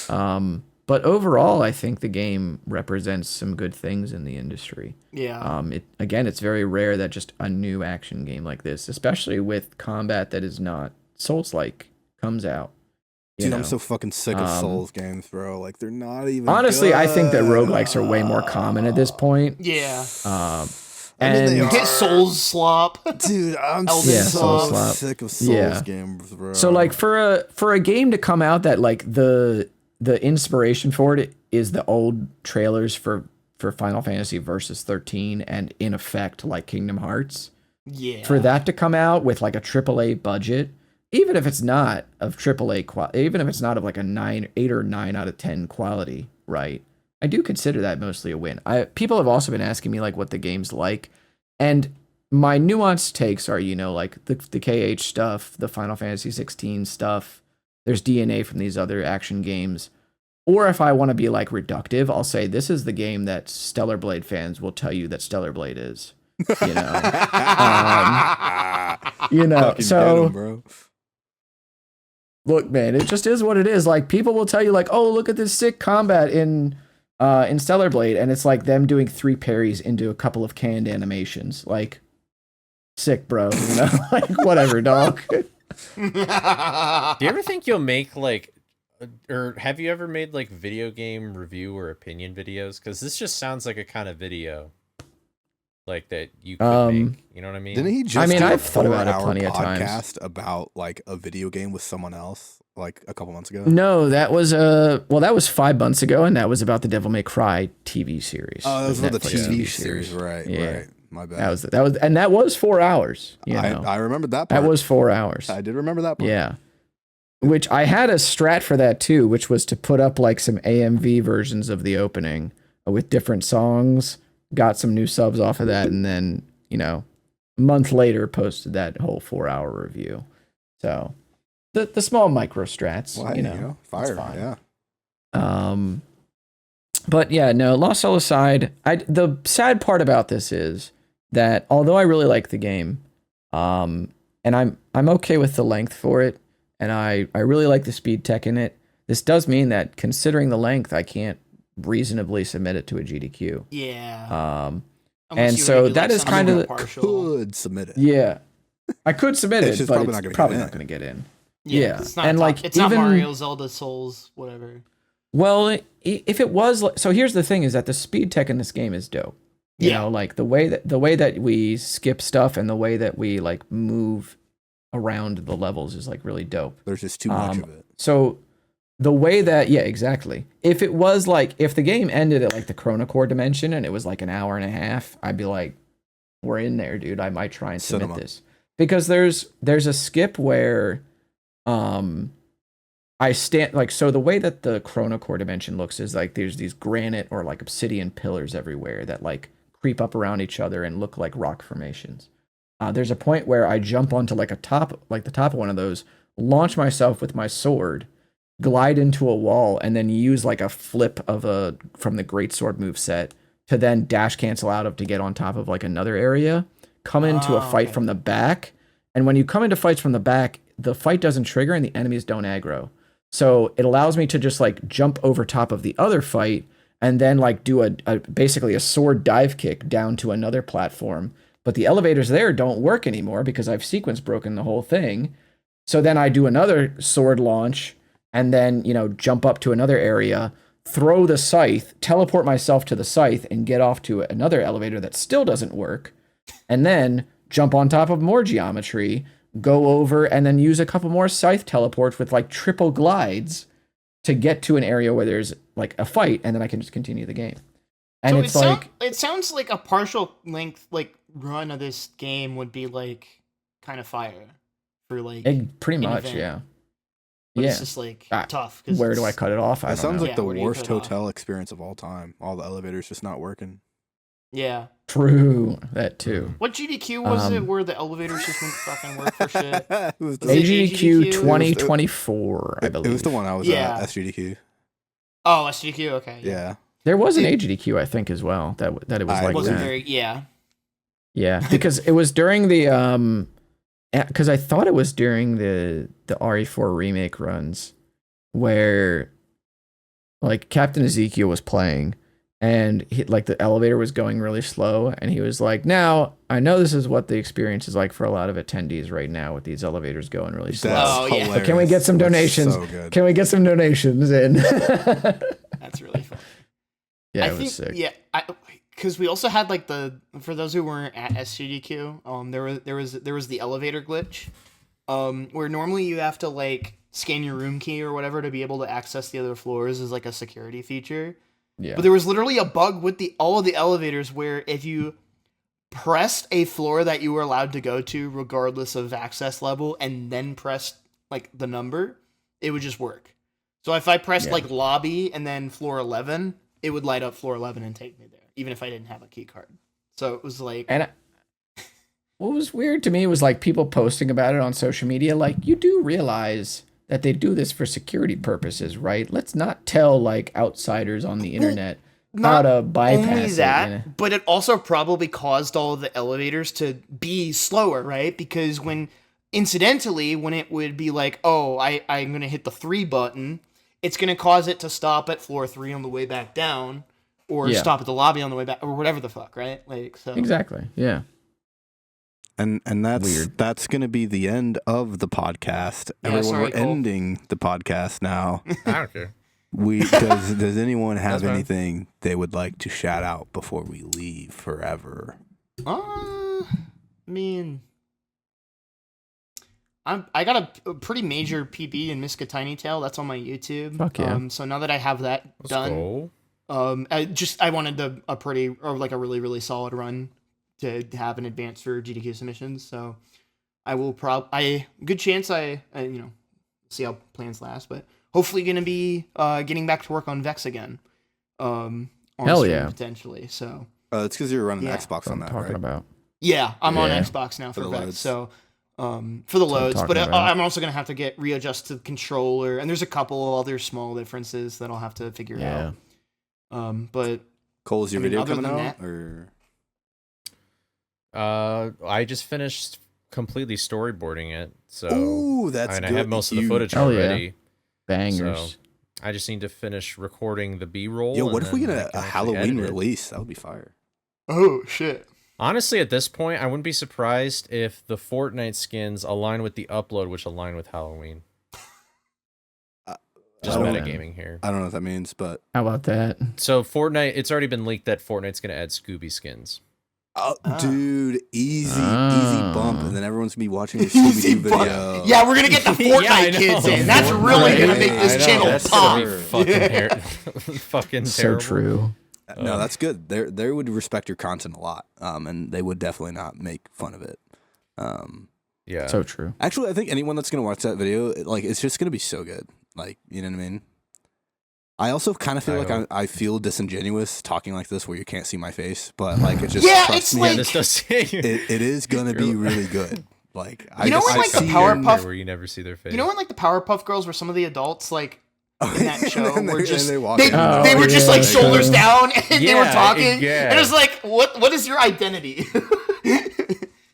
But overall, I think the game represents some good things in the industry. Yeah. It's very rare that just a new action game like this, especially with combat that is not Souls-like, comes out. Dude, I'm so fucking sick of Souls games, bro. Like, they're not even honestly, good. I think that roguelikes are way more common at this point. Yeah. And hit Souls slop. Dude, I'm so sick of Souls games, bro. So like for a game to come out that like the inspiration for it is the old trailers for Final Fantasy Versus 13 and in effect like Kingdom Hearts. Yeah. For that to come out with like a AAA budget, even if it's not of AAA quality, even if it's not of like a 8 or 9 out of 10 quality, right? I do consider that mostly a win. People have also been asking me like what the game's like, and my nuanced takes are, you know, like the KH stuff, the Final Fantasy 16 stuff. There's DNA from these other action games. Or if I want to be like reductive, I'll say this is the game that Stellar Blade fans will tell you that Stellar Blade is. You know, so bro. Look, man, it just is what it is. Like people will tell you, like, oh, look at this sick combat in Stellar Blade, and it's like them doing 3 parries into a couple of canned animations. Like, sick, bro. You know, like whatever, dog. Do you ever think you'll make like, or have you ever made like video game review or opinion videos? Because this just sounds like a kind of video like that you could make. You know what I mean? Didn't he just? I've thought about it plenty of times. Podcast about like a video game with someone else like a couple months ago. No, that was that was 5 months ago, and that was about the Devil May Cry TV series. Oh, that was about the Netflix TV series, right? Yeah. Right. My bad. That was 4 hours. You know? I remembered that part. That was 4 hours. I did remember that part. Yeah. Which I had a strat for that too, which was to put up like some AMV versions of the opening with different songs, got some new subs off of that, and then, you know, a month later posted that whole 4-hour review. So the small micro strats, Well, you know, fire, fine. yeah. But yeah, no, Lost Soul aside, the sad part about this is that although I really like the game, and I'm okay with the length for it, and I really like the speed tech in it, this does mean that considering the length, I can't reasonably submit it to a GDQ. Yeah. And so that is kind of could submit it. Yeah, I could submit it, but probably it's probably not going to get in. Yeah. It's not and like it's not Mario, Zelda, Souls, whatever. Well, if it was, so here's the thing: is that the speed tech in this game is dope. You know, like the way that we skip stuff and the way that we like move around the levels is like really dope. There's just too much of it. So the way that, yeah, exactly. If it was like, if the game ended at like the Chrono Core dimension and it was like an hour and a half, I'd be like, we're in there, dude. I might try and submit this. Because there's a skip where I stand, like, so the way that the Chrono Core dimension looks is like there's these granite or like obsidian pillars everywhere that like creep up around each other and look like rock formations. There's a point where I jump onto like the top of one of those, launch myself with my sword, glide into a wall, and then use like a flip from the greatsword moveset to then dash cancel out of to get on top of like another area, come into a fight from the back. And when you come into fights from the back, the fight doesn't trigger and the enemies don't aggro. So it allows me to just like jump over top of the other fight and then like do a basically a sword dive kick down to another platform. But the elevators there don't work anymore because I've sequence broken the whole thing. So then I do another sword launch and then, jump up to another area, throw the scythe, teleport myself to the scythe, and get off to another elevator that still doesn't work. And then jump on top of more geometry, go over, and then use a couple more scythe teleports with like triple glides to get to an area where there's like a fight, and then I can just continue the game. And so it sounds like a partial length like run of this game would be like kind of fire for like pretty much, event. yeah. But it's just like tough. Where do I cut it off? That sounds like the where do you worst cut it off? hotel experience of all time. All the elevators just not working. Yeah. True, that too. What GDQ was it where the elevators just wouldn't fucking work for shit? It was Was it AGDQ AGDQ? 2024, I believe. It was the one I was Yeah. at, SGDQ. Oh, SGDQ, okay. Yeah. There was an AGDQ, I think, as well. That it was like Wasn't that. very, yeah. Yeah, because it was during the because I thought it was during the RE4 remake runs where like Captain Ezekiel was playing and like the elevator was going really slow and he was like, now I know this is what the experience is like for a lot of attendees right now with these elevators going really slow. That's yeah. But can we get some That's donations? so good. Can we get some donations in? That's really fun. Yeah, I it was think, sick. yeah, because we also had like for those who weren't at SGDQ, there was the elevator glitch, where normally you have to like scan your room key or whatever to be able to access the other floors as like a security feature. Yeah. But there was literally a bug with all of the elevators where if you pressed a floor that you were allowed to go to regardless of access level and then pressed like the number, it would just work. So if I pressed like lobby and then floor 11, it would light up floor 11 and take me there, even if I didn't have a key card. So it was like... And what was weird to me was like people posting about it on social media. Like, you do realize that they do this for security purposes, right? Let's not tell like outsiders on the internet how to bypass only that, it. but it also probably caused all of the elevators to be slower, right? Because when it would be like, oh, I'm going to hit the 3 button, it's going to cause it to stop at floor 3 on the way back down, or stop at the lobby on the way back, or whatever the fuck, right? Like, so Exactly. Yeah. And that's Weird. That's going to be the end of the podcast. Yeah, Everyone, sorry, we're Cole. ending the podcast now. I don't care. Does anyone have That's fine. anything they would like to shout out before we leave forever? I mean, I got a pretty major PB in Miska Tiny Tail. That's on my YouTube. Fuck yeah. So now that I have that Let's done, go. I wanted a really, really solid run to have an advance for GDQ submissions. So I will good chance I see how plans last, but hopefully going to be getting back to work on Vex again. On Hell stream, yeah. potentially. So It's because you're running Yeah. Xbox That's what on I'm that, talking right? about. yeah, I'm on Yeah. Xbox now for the Vex. loads. So for the That's what I'm loads, but talking about. I'm also going to have to readjust to the controller, and there's a couple of other small differences that I'll have to figure Yeah. out. But Cole, is your I mean, video other coming than out? that- Or I just finished completely storyboarding it, so Ooh, that's I good. have most of the footage Hell yeah. already. Bangers. So I just need to finish recording the B-roll. Yo, what and if we then get I a can actually Halloween edit it. release? That would be fire. oh shit. Honestly, at this point, I wouldn't be surprised if the Fortnite skins align with the upload, which align with Halloween. Just Oh, metagaming here. I don't know what that means, but How about that? So Fortnite, it's already been leaked that Fortnite's going to add Scooby skins. dude, easy Ah. bump, and then everyone's gonna be watching your Scooby Doo bump. video. Yeah, we're gonna get the Fortnite Yeah, I know. kids in. That's really Fortnite. gonna make I this know, channel That's pop. gonna be fucking, fucking So terrible. true. No, that's good. They would respect your content a lot, and they would definitely not make fun of it. Yeah. So true. Actually, I think anyone that's gonna watch that video, it's just gonna be so good. Like, you know what I mean? I also kind of feel I like hope. I feel disingenuous talking like this, where you can't see my face, but like it just Yeah, trust it's me, like- yeah, this does it is gonna be really good. Like, You know when, like, the Powerpuff- where you never see their face. You know when like the Powerpuff Girls were some of the adults like in that show And were they- just and they walk they, in. they Oh, were just yeah, like they shoulders go. down and they were Yeah, talking yeah. and it's like what is your identity?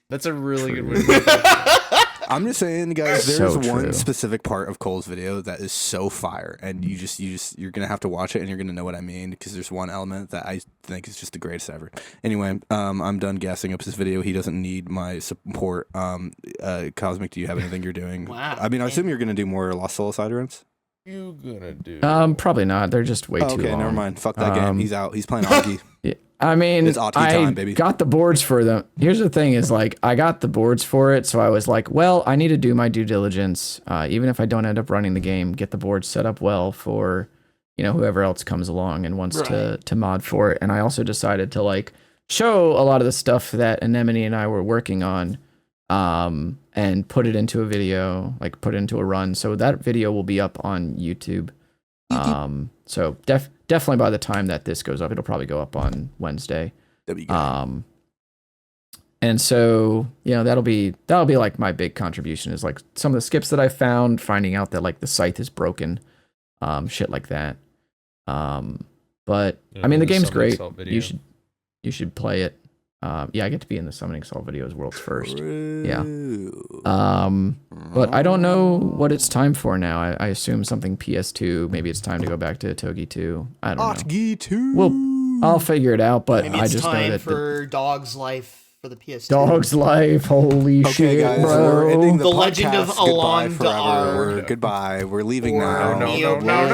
That's a really good way to put it. I'm just saying, guys. There's So one true. specific part of Cole's video that is so fire, and you're gonna have to watch it, and you're gonna know what I mean, because there's one element that I think is just the greatest ever. Anyway, I'm done gassing up his video. He doesn't need my support. Cosmic, do you have anything you're doing? Wow. I mean, I assume you're gonna do more Lost Soul side runs. You gonna do? Probably not. They're just way too long. Okay, never mind. Fuck that game. He's out. He's playing Augie. Yeah. I mean, It's Augie time, baby. got the boards for them. Here's the thing is like, I got the boards for it. So I was like, well, I need to do my due diligence. Even if I don't end up running the game, get the boards set up well for, whoever else comes along and wants to mod for it. And I also decided to like show a lot of the stuff that Anemone and I were working on, and put it into a video, like put it into a run. So that video will be up on YouTube. So definitely by the time that this goes up, it'll probably go up on Wednesday. And so, that'll be like my big contribution is like some of the skips that I found, finding out that like the scythe is broken, shit like that. But I mean, the game's great. You should play it. Yeah, I get to be in the Summoning Salt videos world's first. Yeah. But I don't know what it's time for now. I assume something PS2. Maybe it's time to go back to Togi 2. I don't know. Togi 2. I'll figure it out, but Maybe I it's just know time that for Dog's Life for the PS2. Dog's Life. Holy shit, guys, bro. we're ending The Legend of podcast. Goodbye Alon forever. Da'ar. Goodbye. We're leaving Or now. No.